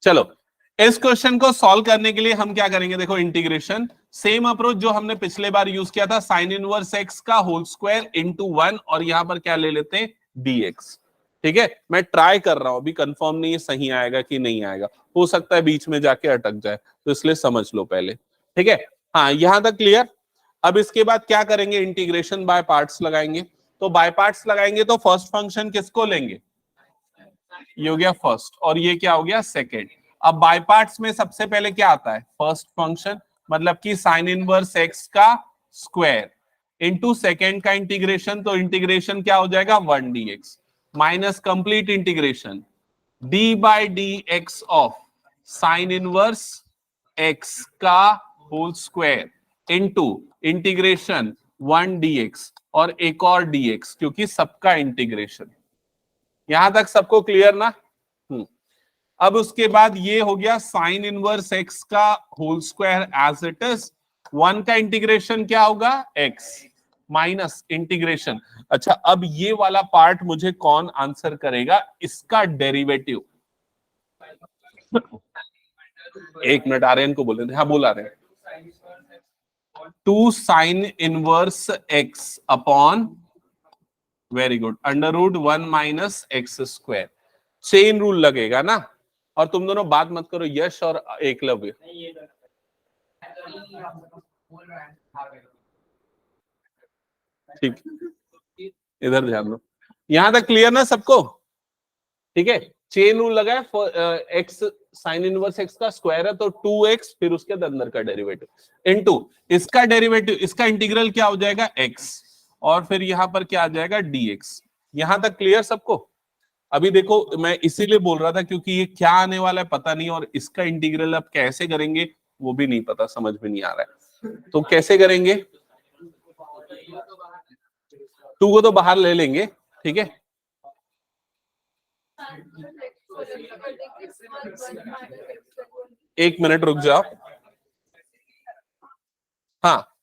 Speaker 1: चलो इस क्वेश्चन को सॉल्व करने के लिए हम क्या करेंगे, देखो इंटीग्रेशन सेम अप्रोच जो हमने पिछले बार यूज किया था, साइन इनवर्स x का होल स्क्वायर इंटू 1, और यहां पर क्या ले लेते हैं, dx। ठीक है, मैं ट्राई कर रहा हूं, अभी कंफर्म नहीं है सही आएगा कि नहीं आएगा, हो सकता है बीच में जाके अटक जाए, तो इसलिए समझ लो पहले, ठीक है। हाँ यहां तक क्लियर। अब इसके बाद क्या करेंगे, इंटीग्रेशन बाय पार्ट्स लगाएंगे। तो बाय पार्ट्स लगाएंगे तो फर्स्ट फंक्शन किसको लेंगे, ये हो गया फर्स्ट, और ये क्या हो गया सेकेंड। अब बाय पार्ट्स में सबसे पहले क्या आता है, फर्स्ट फंक्शन, मतलब कि साइन इनवर्स x का स्क्वायर इंटू सेकेंड का इंटीग्रेशन, तो इंटीग्रेशन क्या हो जाएगा 1 dx minus complete integration d/dx of sine inverse x का whole square into integration 1 dx और एक और dx, क्योंकि सबका इंटीग्रेशन। यहां तक सबको क्लियर ना। अब उसके बाद ये हो गया साइन इनवर्स x का whole square as it is, 1 का इंटीग्रेशन क्या होगा x माइनस इंटीग्रेशन। अच्छा अब ये वाला पार्ट मुझे कौन आंसर करेगा, इसका डेरिवेटिव। एक मिनट आर्यन को बोले थे, हाँ बोला रहे हैं। 2 sine inverse x upon, very good, under root 1 minus x square. Chain rule लगेगा ना। और तुम दोनों बात मत करो, यश और एकलव्य। ठीक, इधर ध्यान दो। यहां तक क्लियर ना सबको? ठीक है, चेन रूल लगा है। एक्स साइन इनवर्स एक्स का स्क्वायर है तो 2x, फिर उसके अंदर का डेरिवेटिव इनटू इसका डेरिवेटिव, इसका इंटीग्रल क्या हो जाएगा x, और फिर यहां पर क्या आ जाएगा dx। यहां तक क्लियर सबको? अभी देखो, मैं इसीलिए बोल रहा था क्योंकि ये क्या आने वाला है पता नहीं, और इसका इंटीग्रल अब कैसे करेंगे वो भी नहीं पता, समझ में नहीं आ रहा है। तो कैसे करेंगे? 2 को तो बाहर ले लेंगे, ठीक है। एक मिनट रुक जाओ। हाँ,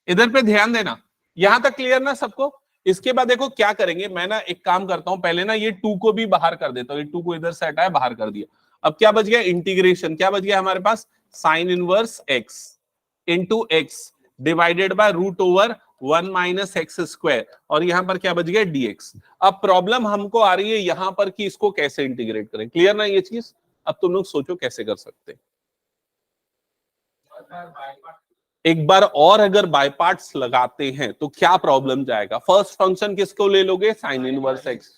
Speaker 1: इधर पे ध्यान देना। यहां तक क्लियर ना सबको? इसके बाद देखो क्या करेंगे, मैं ना एक काम करता हूं, पहले ना ये 2 को भी बाहर कर देता हूं। ये 2 को इधर से हटाया, बाहर कर दिया। अब क्या बच गया? इंटीग्रेशन। क्या बच गया हमारे पास? Sine inverse x into x divided by root over 1 minus x square, और यहां पर क्या बच गया? dx। अब प्रॉब्लम हमको आ रही है यहां पर कि इसको कैसे इंटीग्रेट करें। क्लियर ना ये चीज? अब तुम लोग सोचो कैसे कर सकते हैं। एक बार और अगर बाय पार्ट्स लगाते हैं तो क्या प्रॉब्लम जाएगा? फर्स्ट फंक्शन किसको ले लोगे? Sign inverse x.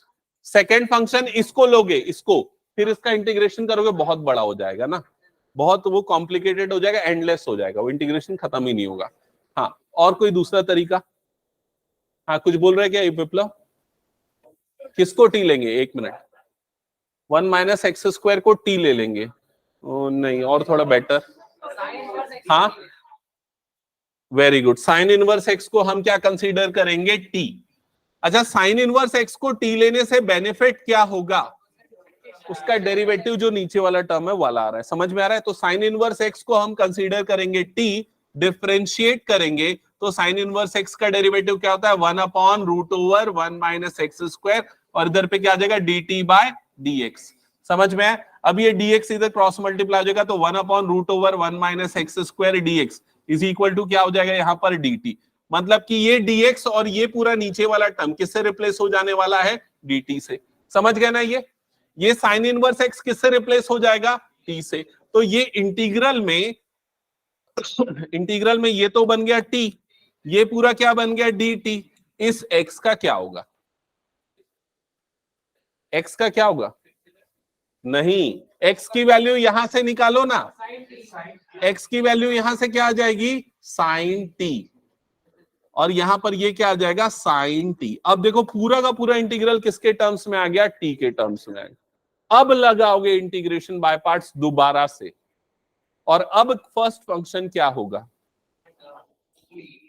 Speaker 1: Second function इसको लोगे, इसको, फिर इसका इंटीग्रेशन करोगे, बहुत बड़ा हो जाएगा ना, बहुत वो कॉम्प्लिकेटेड हो जाएगा, एंडलेस हो जाएगा, वो इंटीग्रेशन खत्म ही नहीं होगा। हाँ, और कोई दूसरा तरीका? हाँ, कुछ बोल रहे क्या विप्लव? किसको टी लेंगे? एक मिनट, 1 माइनस एक्स स्क्वायर को टी ले लेंगे? ओ, नहीं, और थोड़ा बेटर। हाँ, very good, sign inverse x को हम क्या कंसीडर करेंगे? टी। अच्छा, साइन इनवर्स एक्स को टी लेने से बेनिफिट क्या होगा? उसका डेरिवेटिव जो नीचे वाला टर्म है वाला आ रहा है, समझ में आ रहा है? तो साइन इनवर्स एक्स को हम कंसीडर करेंगे टी, डिफरेंशिएट करेंगे तो साइन इनवर्स एक्स का डेरिवेटिव क्या होता है? 1 upon root over 1 minus x square, और इधर पे क्या आ जाएगा? dt by dx। समझ में है? अब ये dx इधर क्रॉस मल्टीप्लाई हो जाएगा तो 1 upon root over 1 minus x square dx is equal to क्या हो जाएगा यहाँ पर? dt। मतलब कि ये dx और ये पूरा नीचे वाला टर्म किससे रिप्लेस हो जाने वाला है? dt से। समझ गए ना? ये साइन इनवर्स एक्स किससे रिप्लेस हो जाएगा? t से। तो ये इंटीग्रल में ये तो बन गया t, ये पूरा क्या बन गया? dt। इस x का क्या होगा? x का क्या होगा? नहीं, x की वैल्यू यहां से निकालो ना। x की वैल्यू यहां से क्या आ जाएगी? साइन t, और यहां पर ये क्या आ जाएगा? Sine t। अब देखो पूरा का पूरा इंटीग्रल किसके टर्म्स में आ गया? t के टर्म्स में आ गया। अब लगाओगे इंटीग्रेशन बाय पार्ट्स दोबारा से, और अब फर्स्ट फंक्शन क्या होगा?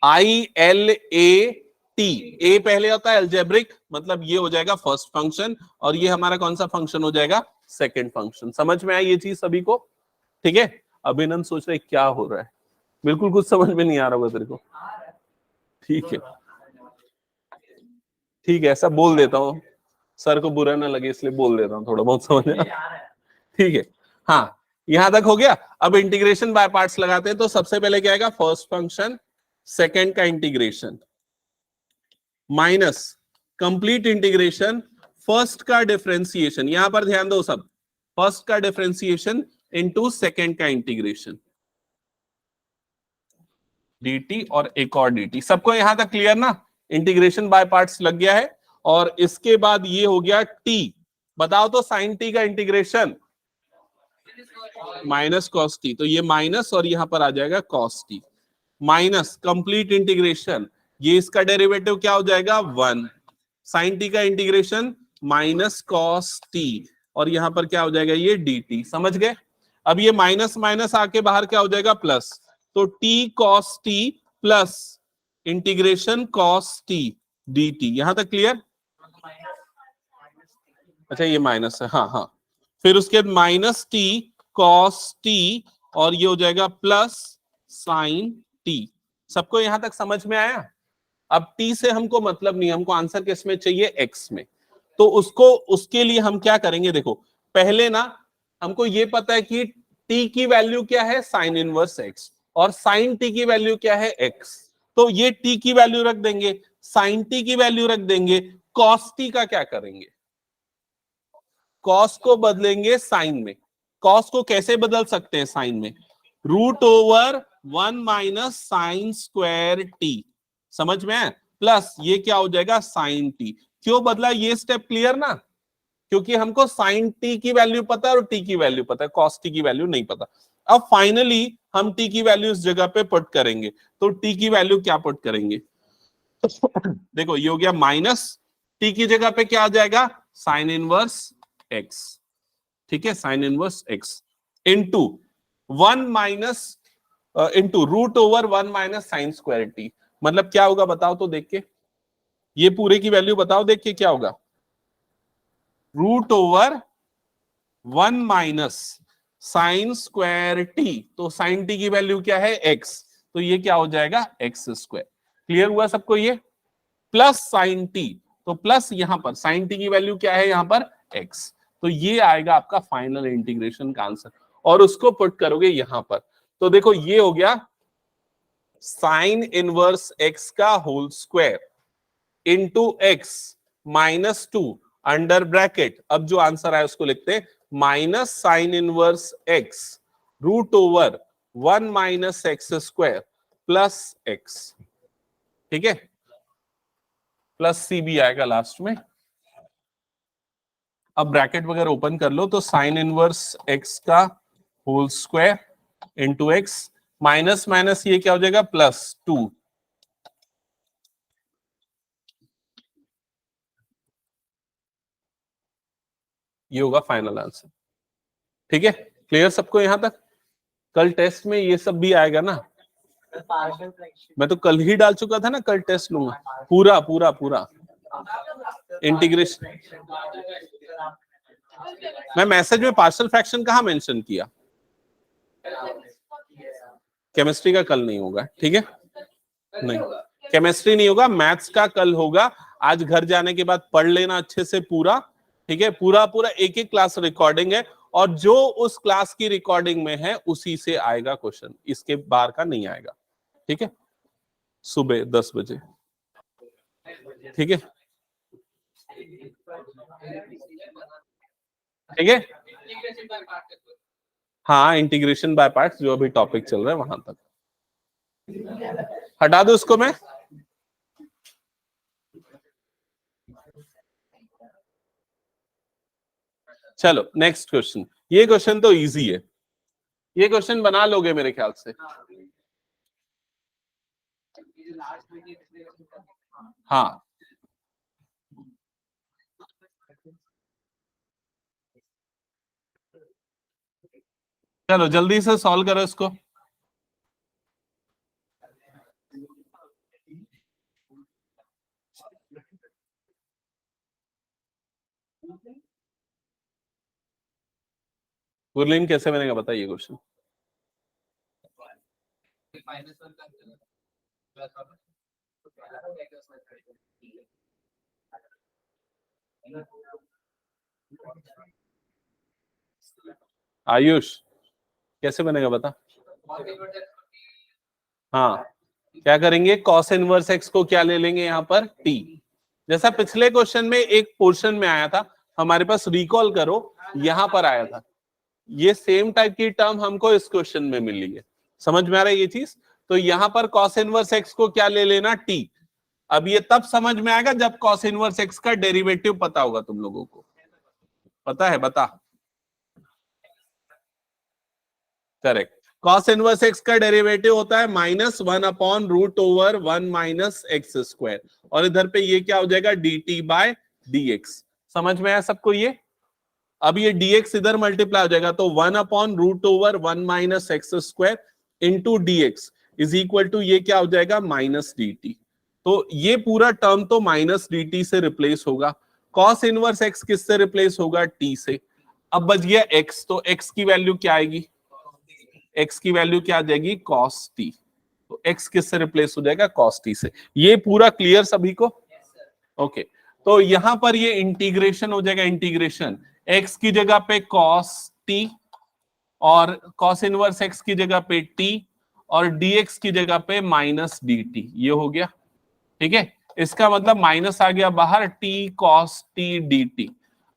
Speaker 1: ILAT। ए पहले होता है अलजेब्रिक, मतलब ये हो जाएगा फर्स्ट फंक्शन, और ये हमारा कौन सा फंक्शन हो जाएगा? Second function. समझ में आई ये चीज सभी को? ठीक है। अभिनंदन सोच रहे क्या हो रहा है, बिल्कुल कुछ समझ में नहीं आ रहा होगा तेरे को। ठीक है, ठीक है, ऐसा बोल देता हूँ, सर को बुरा ना लगे इसलिए बोल देता हूँ, थोड़ा बहुत समझ में। ठीक है, हाँ, यहां तक हो गया। अब इंटीग्रेशन बाय पार्ट्स लगाते हैं तो सबसे पहले क्या आएगा? फर्स्ट फंक्शन सेकंड का integration minus complete integration first का डिफरेंशिएशन। यहां पर ध्यान दो सब, फर्स्ट का डिफरेंशिएशन इनटू सेकंड का इंटीग्रेशन dt और एक और dt। सबको यहां तक क्लियर ना? इंटीग्रेशन बाय पार्ट्स लग गया है। और इसके बाद ये हो गया t। बताओ तो साइन t का इंटीग्रेशन माइनस कॉस t, तो ये माइनस और यहां पर आ जाएगा cos t minus complete integration, ये इसका डेरिवेटिव क्या हो जाएगा? 1 साइन t का इंटीग्रेशन माइनस कॉस t, और यहां पर क्या हो जाएगा? ये dt। समझ गए? अब ये माइनस माइनस आके बाहर क्या हो जाएगा? प्लस, तो t cos t plus integration cos t dt। यहां तक क्लियर? अच्छा, ये माइनस है, हाँ हाँ। फिर उसके बाद माइनस t cos t, और ये हो जाएगा प्लस साइन t। सबको यहां तक समझ में आया? अब t से हमको मतलब नहीं, हमको आंसर किस में चाहिए? x में। तो उसके लिए हम क्या करेंगे? देखो, पहले ना हमको ये पता है कि t की वैल्यू क्या है? Sine inverse x। और साइन टी की वैल्यू क्या है x, तो ये t की वैल्यू रख देंगे, साइन टी की वैल्यू रख देंगे, कॉस टी का क्या करेंगे, कॉस को बदलेंगे साइन में। कॉस को कैसे बदल सकते हैं साइन में, root over 1 minus sine square t, समझ में है, प्लस ये क्या हो जाएगा साइन टी। क्यों बदला, ये स्टेप क्लियर ना, क्योंकि हमको साइन टी की वैल्यू पता है और टी की वैल्यू पता है, कॉस टी की वैल्यू नहीं पता। अब फाइनली हम टी की वैल्यू इस जगह पे पुट करेंगे, तो टी की वैल्यू क्या पुट करेंगे, देखो ये हो गया माइनस, टी की जगह पे क्या आ जाएगा साइन इनवर्स एक्स, ठीक है, sine inverse x into 1 minus into root over 1 minus sine square t, मतलब क्या होगा बताओ तो देख के, ये पूरे की वैल्यू बताओ देख के क्या होगा, root over 1 minus sine square t, तो साइन टी की वैल्यू क्या है x, तो ये क्या हो जाएगा एक्स स्क्वायर। क्लियर हुआ सबको ये, प्लस साइन टी, तो प्लस यहां पर साइन टी की वैल्यू क्या है यहां पर x, तो ये आएगा आपका फाइनल इंटीग्रेशन का आंसर, और उसको पुट करोगे यहां पर, तो देखो ये हो गया साइन इनवर्स x का whole square into x minus 2 under bracket, अब जो आंसर आया उसको लिखते हैं minus sine inverse x root over 1 minus x square plus x, ठीक है, प्लस सी भी आएगा लास्ट में। अब ब्रैकेट वगैरह ओपन कर लो, तो साइन इनवर्स एक्स का whole square into x minus minus ये क्या हो जाएगा प्लस 2, ये होगा फाइनल आंसर, ठीक है। क्लियर सबको यहां तक, कल टेस्ट में ये सब भी आएगा ना, मैं तो कल ही डाल चुका था ना, कल टेस्ट लूंगा पूरा पूरा पूरा इंटीग्रेशन। मैं मैसेज में पार्शियल फ्रैक्शन कहाँ मेंशन किया, केमिस्ट्री का कल नहीं होगा, ठीक है, नहीं केमिस्ट्री नहीं होगा, मैथ्स का कल होगा। आज घर जाने के बाद पढ़ लेना अच्छे से पूरा, ठीक है, पूरा पूरा एक एक क्लास रिकॉर्डिंग है, और जो उस क्लास की रिकॉर्डिंग में है उसी से आएगा क्वेश्चन, इसके बाहर का नहीं आएगा, ठीक है, सुबह 10 बजे, ठीक है, ठीक है, हाँ इंटीग्रेशन बाय पार्ट्स जो अभी टॉपिक चल रहा है वहां तक हटा दो उसको मैं। चलो नेक्स्ट क्वेश्चन, ये क्वेश्चन तो इजी है, ये क्वेश्चन बना लोगे मेरे ख्याल से, हाँ चलो जल्दी से सॉल्व करो इसको। गुरलीन कैसे बनेगा बताइए क्वेश्चन, आयुष कैसे बनेगा बता। हाँ क्या करेंगे, कॉस इनवर्स एक्स को क्या ले लेंगे यहाँ पर टी, जैसा पिछले क्वेश्चन में एक पोर्शन में आया था हमारे पास, रिकॉल करो यहां पर आया था, ये सेम टाइप की टर्म हमको इस क्वेश्चन में मिली है, समझ में आ रहा है ये चीज, तो यहां पर कॉस इनवर्स एक्स को क्या ले लेना टी। अब ये तब समझ में आएगा जब कॉस इनवर्स एक्स का डेरिवेटिव पता होगा, तुम लोगों को पता है, बता, करेक्ट, कॉस इनवर्स एक्स का डेरिवेटिव होता है minus 1 upon root over 1 minus x square, और इधर पे ये क्या हो जाएगा d t by d x, समझ में आया सबको ये। अब ये dx इधर मल्टीप्लाई हो जाएगा, तो 1 upon root over 1 minus x square into d x is equal to ये क्या हो जाएगा माइनस डी टी, तो ये पूरा टर्म तो माइनस डी टी से रिप्लेस होगा, कॉस इनवर्स एक्स किससे रिप्लेस होगा टी से। अब बच गया x, तो x की वैल्यू क्या आएगी, x की वैल्यू क्या आ जाएगी कॉस टी, तो x किससे रिप्लेस हो जाएगा कॉस टी से। ये पूरा क्लियर सभी को, ओके तो यहां पर ये इंटीग्रेशन हो जाएगा, इंटीग्रेशन x की जगह पे cos t और cos इनवर्स x की जगह पे t, और dx की जगह पे माइनस dt, ये हो गया। ठीक है, इसका मतलब माइनस आ गया बाहर, t cos t dt।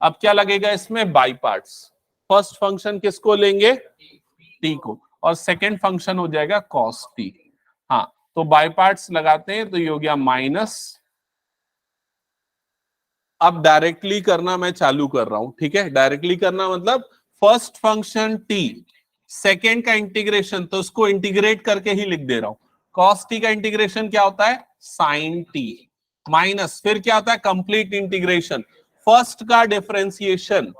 Speaker 1: अब क्या लगेगा इसमें, बाई पार्ट्स। फर्स्ट फंक्शन किसको लेंगे, t को, और सेकेंड फंक्शन हो जाएगा cos t। हाँ, तो बाई पार्ट्स लगाते हैं तो ये हो गया माइनस। अब डायरेक्टली करना मैं चालू कर रहा हूं, ठीक है। डायरेक्टली करना मतलब फर्स्ट फंक्शन t, सेकेंड का इंटीग्रेशन, तो उसको इंटीग्रेट करके ही लिख दे रहा हूं। cos t का इंटीग्रेशन क्या होता है, sin t, माइनस फिर क्या होता है, कंप्लीट इंटीग्रेशन, फर्स्ट का डिफरेंशिएशन,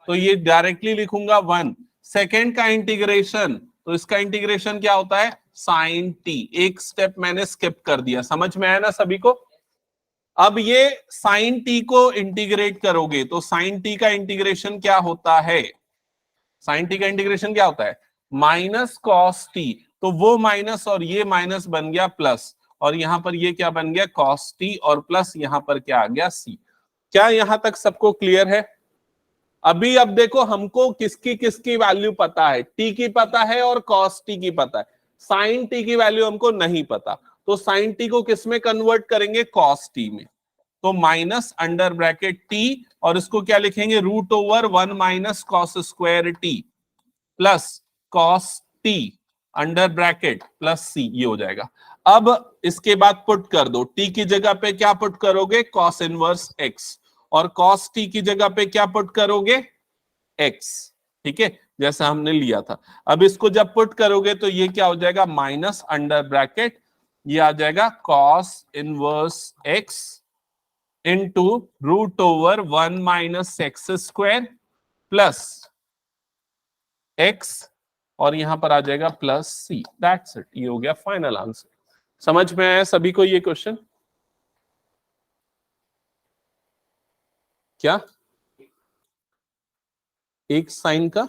Speaker 1: तो ये डायरेक्टली लिखूंगा 1, सेकेंड का इंटीग्रेशन, तो इसका इंटीग्रेशन क्या होता है, sin t। एक स्टेप मैंने स्किप कर दिया, समझ में आया ना सभी को। अब ये sin t को इंटीग्रेट करोगे तो sin t का इंटीग्रेशन क्या होता है, sin t का इंटीग्रेशन क्या होता है, माइनस cos t, तो वो माइनस और ये माइनस बन गया प्लस, और यहां पर ये क्या बन गया, cos t, और प्लस यहां पर क्या आ गया, c। क्या यहां तक सबको क्लियर है। अभी अब देखो हमको किसकी किसकी वैल्यू पता है, t की पता है और cos t की पता है, sin t की वैल्यू हमको नहीं पता, तो sin t को किस में कन्वर्ट करेंगे, cos t में। तो माइनस अंडर ब्रैकेट t, और इसको क्या लिखेंगे, root over 1 minus cos square t plus cos t under bracket plus c, ये हो जाएगा। अब इसके बाद पुट कर दो, t की जगह पे क्या पुट करोगे, cos इनवर्स x, और cos t की जगह पे क्या पुट करोगे, x। ठीक है, जैसा हमने लिया था। अब इसको जब पुट करोगे तो ये क्या हो जाएगा, माइनस अंडर ब्रैकेट, ये आ जाएगा cos inverse x into root over 1 minus x square plus x, और यहां पर आ जाएगा प्लस c। दैट्स इट, ये हो गया फाइनल आंसर। समझ में आया सभी को ये क्वेश्चन, क्या एक साइन का,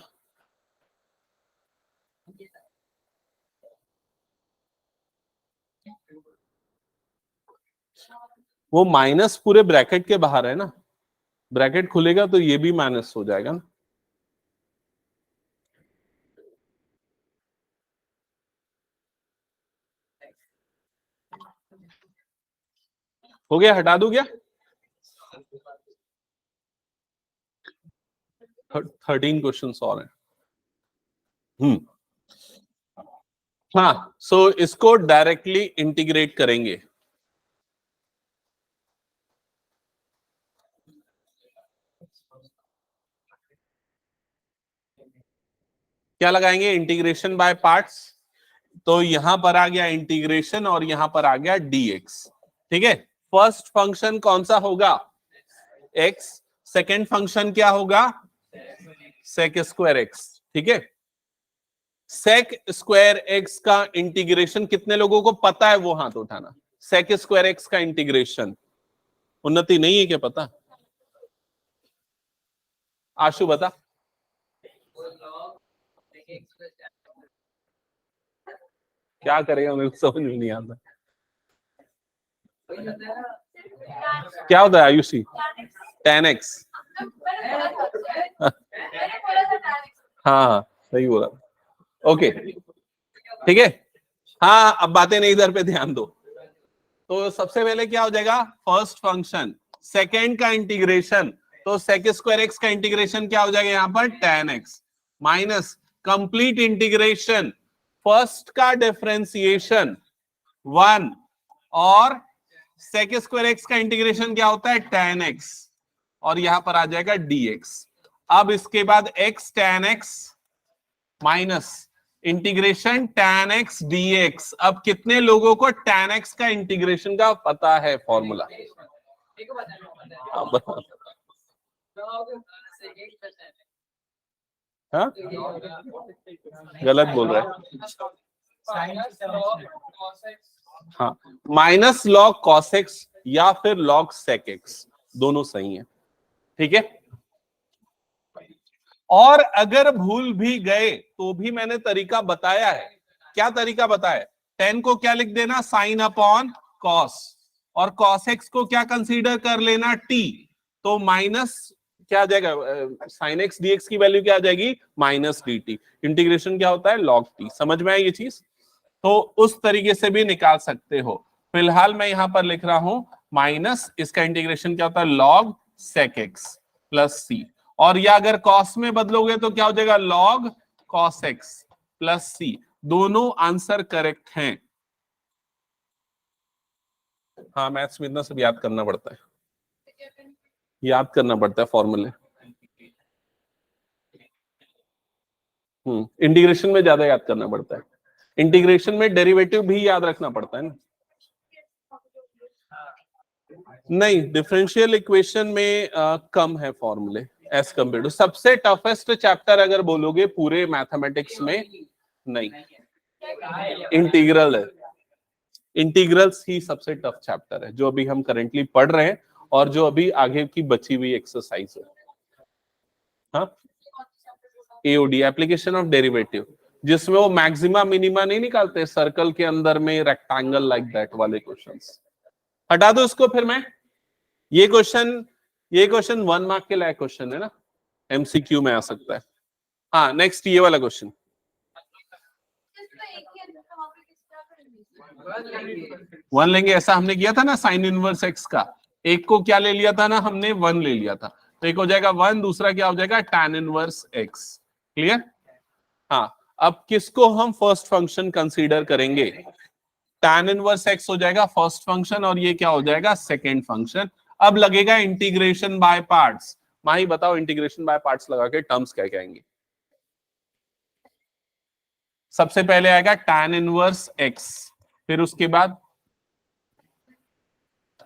Speaker 1: वो माइनस पूरे ब्रैकेट के बाहर है ना, ब्रैकेट खुलेगा तो ये भी माइनस हो जाएगा ना। हो गया, हटा दो क्या, 13 क्वेश्चन और हैं। हाँ, सो इसको डायरेक्टली इंटीग्रेट करेंगे। क्या लगाएंगे, इंटीग्रेशन बाय पार्ट्स, तो यहां पर आ गया इंटीग्रेशन और यहां पर आ गया dx। ठीक है, फर्स्ट फंक्शन कौन सा होगा, x, सेकेंड फंक्शन क्या होगा, sec स्क्वायर x। ठीक है, sec स्क्वायर x का इंटीग्रेशन कितने लोगों को पता है, वो हाथ उठाना। sec स्क्वायर x का इंटीग्रेशन, उन्नति नहीं है क्या पता, आशु बता। क्या करेगा मेरे को समझ में नहीं आता, क्या होता है आयुषी, tan x। हाँ सही बोला, ओके ठीक है। हाँ, अब बातें नहीं इधर पे ध्यान दो। तो सबसे पहले क्या हो जाएगा, फर्स्ट फंक्शन, सेकेंड का इंटीग्रेशन, तो sec स्क्वायर x का इंटीग्रेशन क्या हो जाएगा यहां पर, tan x, minus complete integration, first का डिफरेंशिएशन 1, और sec स्क्वायर x का इंटीग्रेशन क्या होता है, tan x, और यहां पर आ जाएगा dx। अब इसके बाद x tan x minus integration tan x dx। अब कितने लोगों को tan x का इंटीग्रेशन का पता है फॉर्मूला, हाँ गलत बोल रहा है, हाँ माइनस लॉग cos x या फिर log sec x, दोनों सही है। ठीक है, और अगर भूल भी गए तो भी मैंने तरीका बताया है। क्या तरीका बताया, 10 को क्या लिख देना, साइन अपॉन cos, और cos x को क्या कंसीडर कर लेना, t, तो माइनस क्या आ जाएगा, साइन x dx की वैल्यू क्या आ जाएगी, माइनस dt। इंटीग्रेशन क्या होता है, log t। समझ में आया ये चीज, तो उस तरीके से भी निकाल सकते हो। फिलहाल मैं यहां पर लिख रहा हूं माइनस, इसका इंटीग्रेशन क्या होता है, log sec x प्लस सी, और या अगर cos में बदलोगे तो क्या हो जाएगा, log cos x प्लस सी। दोनों आंसर करेक्ट हैं। हाँ, मैथ्स में इतना सब याद करना पड़ता है, याद करना पड़ता है फॉर्मूले। इंटीग्रेशन में ज्यादा याद करना पड़ता है, इंटीग्रेशन में डेरिवेटिव भी याद रखना पड़ता है ना। नहीं, डिफरेंशियल इक्वेशन में कम है फॉर्मूले एज कम्पेयर टू। सबसे टफेस्ट चैप्टर अगर बोलोगे पूरे मैथमेटिक्स में, नहीं, इंटीग्रल है। इंटीग्रल्स ही सबसे टफ चैप्टर है जो अभी हम करेंटली पढ़ रहे हैं और जो अभी आगे की बची हुई एक्सरसाइज है। हाँ, एओडी, एप्लीकेशन ऑफ डेरिवेटिव, जिसमें वो मैक्सिमा मिनिमा नहीं निकालते सर्कल के अंदर में, रेक्टेंगल लाइक दैट वाले क्वेश्चंस। हटा दो इसको फिर मैं। ये क्वेश्चन 1 मार्क के लायक क्वेश्चन है ना, एमसीक्यू में आ सकता है। हाँ, नेक्स्ट ये वाला क्वेश्चन 1 लेंगे, ऐसा हमने किया था ना साइन इनवर्स एक्स का। एक को क्या ले लिया था ना हमने, 1 ले लिया था, तो एक हो जाएगा 1, दूसरा क्या हो जाएगा tan इनवर्स एक्स। क्लियर? हाँ, अब किसको हम फर्स्ट फंक्शन कंसीडर करेंगे, tan इनवर्स एक्स हो जाएगा फर्स्ट फंक्शन और ये क्या हो जाएगा सेकेंड फंक्शन। अब लगेगा इंटीग्रेशन बाय पार्ट्स। माही बताओ, इंटीग्रेशन बाय पार्ट्स लगा के टर्म्स क्या कहेंगे। सबसे पहले आएगा tan इनवर्स एक्स, फिर उसके बाद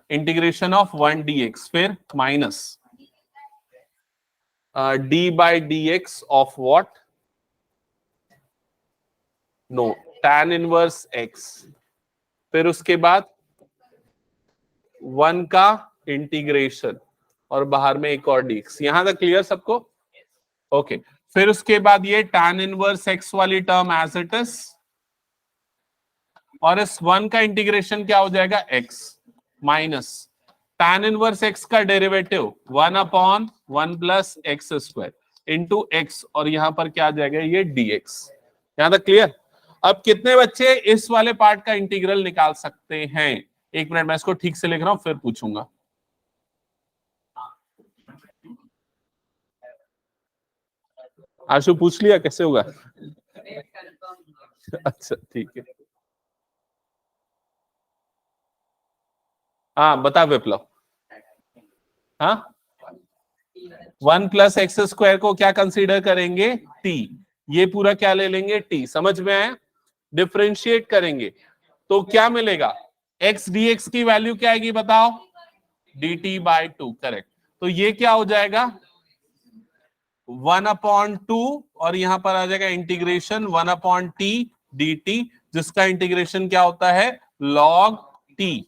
Speaker 1: इंटीग्रेशन ऑफ 1 dx, फिर minus d by dx of what, no, tan inverse x, फिर उसके बाद 1 का इंटीग्रेशन और बाहर में एक और dx। यहां तक क्लियर सबको? ओके, फिर उसके बाद ये tan इनवर्स एक्स वाली टर्म एज इट इज, और इस 1 का इंटीग्रेशन क्या हो जाएगा x minus tan inverse x का derivative 1/1 plus x square into x, और यहां पर क्या आ जाएगा ये dx। यहां तक क्लियर? अब कितने बच्चे इस वाले पार्ट का इंटीग्रल निकाल सकते हैं? एक मिनट, मैं इसको ठीक से लिख रहा हूं फिर पूछूंगा। आशु पूछ लिया कैसे होगा? अच्छा ठीक है, हाँ बता विप्लव। हाँ, 1 प्लस एक्स स्क्वायर को क्या कंसीडर करेंगे, t, ये पूरा क्या ले लेंगे t, समझ में आया? डिफरेंशिएट करेंगे तो क्या मिलेगा, x dx की वैल्यू क्या आएगी बताओ, dt बाय 2, करेक्ट। तो ये क्या हो जाएगा 1/2, और यहां पर आ जाएगा इंटीग्रेशन 1/t dt, जिसका इंटीग्रेशन क्या होता है log t,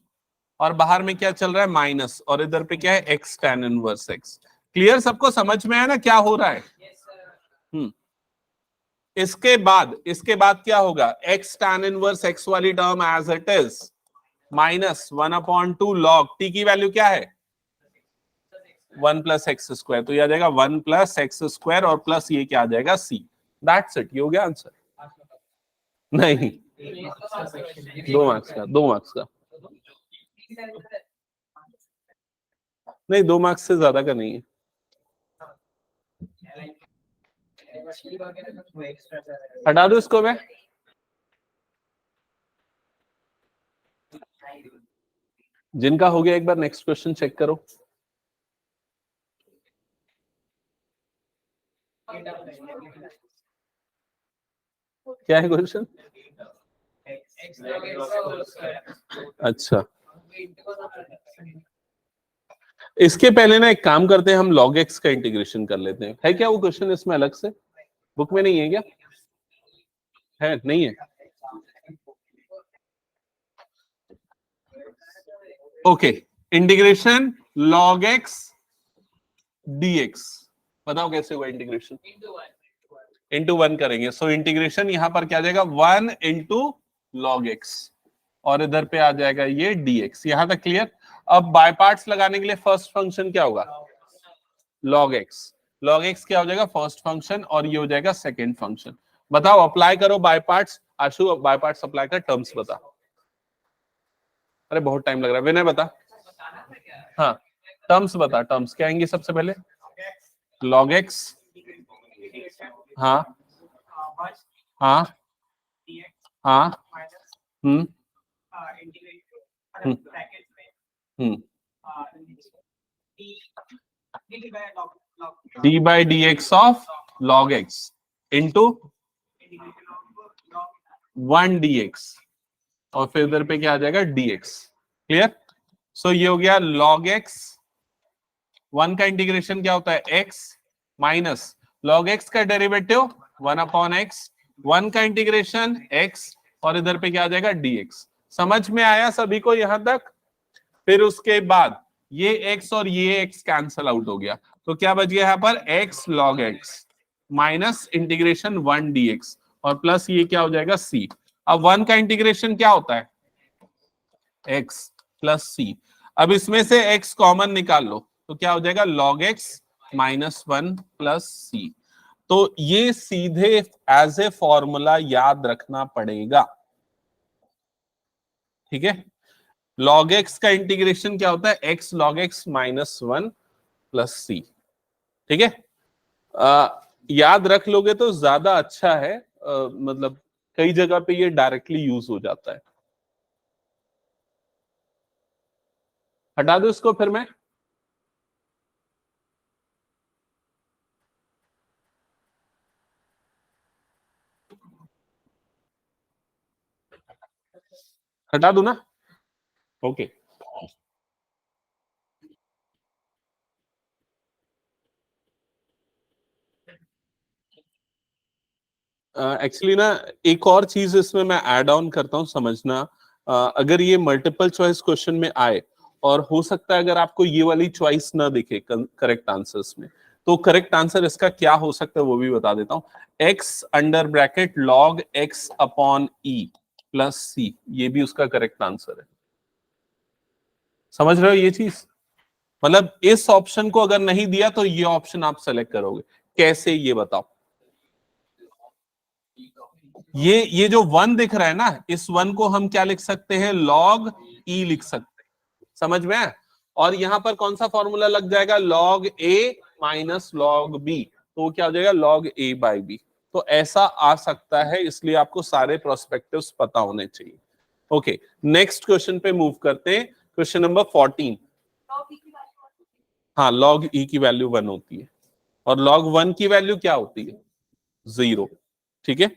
Speaker 1: और बाहर में क्या चल रहा है माइनस, और इधर पे क्या है x tan inverse x। Clear? सबको समझ में आया ना क्या हो रहा है? इसके बाद क्या होगा, x tan इनवर्स x वाली term as it is minus 1/2 log t की वैल्यू क्या है 1 प्लस एक्स स्क्वायर, तो ये आ जाएगा 1 प्लस एक्स स्क्वायर और प्लस ये क्या आ जाएगा c। दैट्स इट, ये हो गया आंसर। नहीं, 2 मार्क्स का, 2 मार्क्स का नहीं, 2 मार्क्स से ज्यादा का नहीं है। हटा दो इसको मैं। जिनका हो गया एक बार नेक्स्ट क्वेश्चन चेक करो। क्या है क्वेश्चन? अच्छा, इसके पहले ना एक काम करते हैं, हम log x का इंटीग्रेशन कर लेते हैं। है क्या वो क्वेश्चन इसमें अलग से? बुक में नहीं है क्या? है, नहीं है? Okay, integration log x dx, बताओ कैसे हुआ इंटीग्रेशन? इंटू 1 करेंगे, सो इंटीग्रेशन यहां पर क्या आ जाएगा 1 इंटू log x, और इधर पे आ जाएगा ये dx। यहां तक क्लियर? अब बाय पार्ट्स लगाने के लिए फर्स्ट फंक्शन क्या होगा log x। log x क्या हो जाएगा फर्स्ट फंक्शन, और ये हो जाएगा सेकेंड फंक्शन। बताओ, अप्लाई करो by parts. Ashu by parts apply का टर्म्स बता। अरे बहुत टाइम लग रहा है, विनय बता। हाँ टर्म्स बता, टर्म्स क्या आएंगे सबसे पहले? log x, हाँ हाँ हाँ, hmm d by d x of log x into 1 dx, और फिर इधर पे क्या आ जाएगा dx। क्लियर? सो ये हो गया log x, 1 का इंटीग्रेशन क्या होता है x माइनस log x का डेरिवेटिव 1 अपॉन x, 1 का इंटीग्रेशन x, और इधर पे क्या आ जाएगा dx। समझ में आया सभी को यहां तक? फिर उसके बाद ये x और ये x कैंसल आउट हो गया, तो क्या बच गया यहाँ पर x log x minus integration 1 dx, और प्लस ये क्या हो जाएगा c। अब 1 का इंटीग्रेशन क्या होता है? x plus c। अब इसमें से x कॉमन निकाल लो तो क्या हो जाएगा? log x minus 1 plus c। तो ये सीधे एज ए फॉर्मूला याद रखना पड़ेगा, ठीक है? log x का इंटीग्रेशन क्या होता है? x log x minus 1 plus c, ठीक है? याद रख लोगे तो ज्यादा अच्छा है, मतलब कई जगह पे ये डायरेक्टली यूज हो जाता है। हटा दो इसको फिर मैं। हटा दूं ना? ओके। एक्चुअली ना एक और चीज इसमें मैं ऐड ऑन करता हूं, समझना। अगर ये मल्टीपल चॉइस क्वेश्चन में आए, और हो सकता है अगर आपको ये वाली चॉइस ना दिखे करेक्ट आंसर्स में, तो करेक्ट आंसर इसका क्या हो सकता है वो भी बता देता हूं। x under bracket log x upon e plus c, ये भी उसका करेक्ट आंसर है। समझ रहे हो ये चीज? मतलब इस ऑप्शन को अगर नहीं दिया तो ये ऑप्शन आप सेलेक्ट करोगे, कैसे ये बताओ। ये जो 1 दिख रहा है ना, इस 1 को हम क्या लिख सकते हैं? log e लिख सकते हैं। समझ में आया? और यहां पर कौन सा फॉर्मूला लग जाएगा? log a minus log b, तो वो क्या हो जाएगा? log a by b। तो ऐसा आ सकता है, इसलिए आपको सारे प्रोस्पेक्टिव्स पता होने चाहिए। ओके, नेक्स्ट क्वेश्चन पे मूव करते हैं। Question number 14। हाँ, log e की वैल्यू 1 होती है, और log 1 की वैल्यू क्या होती है? 0, ठीक है?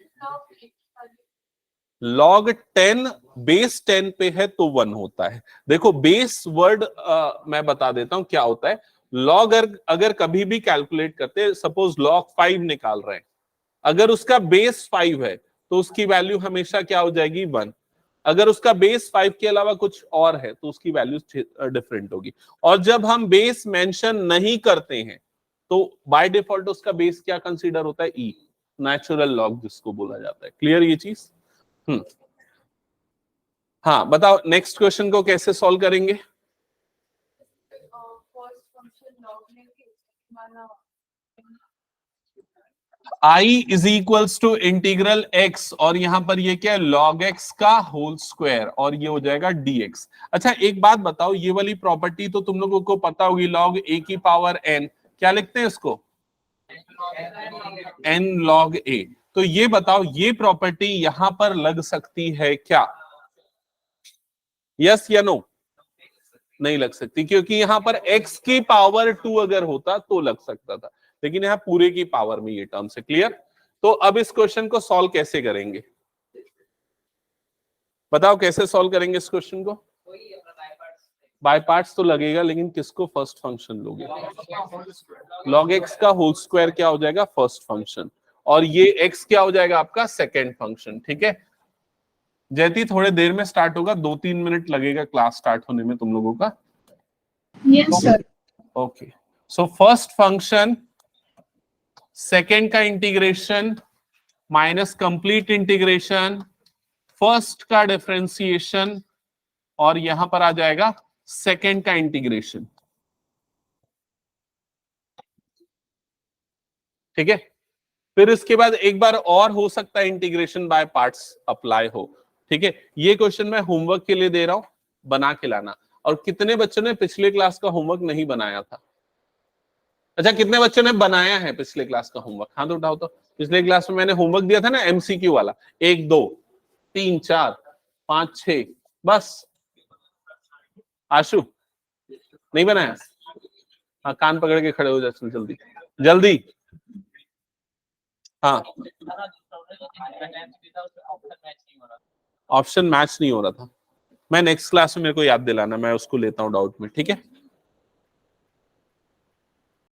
Speaker 1: log 10 बेस 10 पे है तो 1 होता है। देखो बेस वर्ड मैं बता देता हूं क्या होता है। log अगर कभी भी कैलकुलेट करते हैं, सपोज log 5 निकाल रहे हैं, अगर उसका बेस 5 है तो उसकी वैल्यू हमेशा क्या हो जाएगी? 1। अगर उसका बेस 5 के अलावा कुछ और है तो उसकी वैल्यू डिफरेंट होगी। और जब हम बेस मेंशन नहीं करते हैं तो बाय डिफॉल्ट उसका बेस क्या कंसीडर होता है? ई, नेचुरल लॉग जिसको बोला जाता है। क्लियर ये चीज? हाँ बताओ नेक्स्ट क्वेश्चन को कैसे सॉल्व करेंगे? I is equals to integral x, और यहां पर ये क्या है? log x का होल स्क्वायर, और ये हो जाएगा dx। अच्छा एक बात बताओ, ये वाली प्रॉपर्टी तो तुम लोगों को पता होगी, log a की पावर n, क्या लिखते हैं इसको? n log a। तो ये बताओ ये प्रॉपर्टी यहां पर लग सकती है क्या? यस या नो? नहीं लग सकती, क्योंकि यहां पर x की पावर 2 अगर होता तो लग सकता था, लेकिन यहां पूरे की पावर में ये टर्म है। क्लियर? तो अब इस क्वेश्चन को सॉल्व कैसे करेंगे? बताओ कैसे सॉल्व करेंगे इस क्वेश्चन को? बाय पार्ट्स तो लगेगा, लेकिन किसको फर्स्ट फंक्शन लोगे? log x का होल स्क्वायर क्या हो जाएगा? फर्स्ट फंक्शन, और ये x क्या हो जाएगा? आपका सेकेंड फंक्शन। ठीक है जयती, थोड़े देर में स्टार्ट होगा, 2-3 मिनट लगेगा क्लास स्टार्ट होने में तुम लोगों का।
Speaker 4: Yes sir.
Speaker 1: Okay, so first function, second का integration minus complete integration, first का डिफरेंशिएशन, और यहां पर आ जाएगा सेकेंड का इंटीग्रेशन। ठीक है, फिर इसके बाद एक बार और हो सकता है इंटीग्रेशन बाय पार्ट्स अप्लाई हो। ठीक है, ये क्वेश्चन मैं होमवर्क के लिए दे रहा हूं, बना के लाना। और कितने बच्चों ने पिछले क्लास का होमवर्क नहीं बनाया था? अच्छा, कितने बच्चों ने बनाया है पिछले क्लास का होमवर्क? हाथ उठाओ तो। पिछले क्लास में मैंने होमवर्क दिया था ना एमसीक्यू वाला, 1 2 3 4 5 6, बस। आशु नहीं बनाया? हाँ, कान पकड़ के खड़े हो जा, जल्दी जल्दी। हाँ, ऑप्शन मैच नहीं हो रहा था। मैं नेक्स्ट क्लास में, मेरे को याद दिलाना, मैं उसको लेता हूँ डाउट में, ठीक है।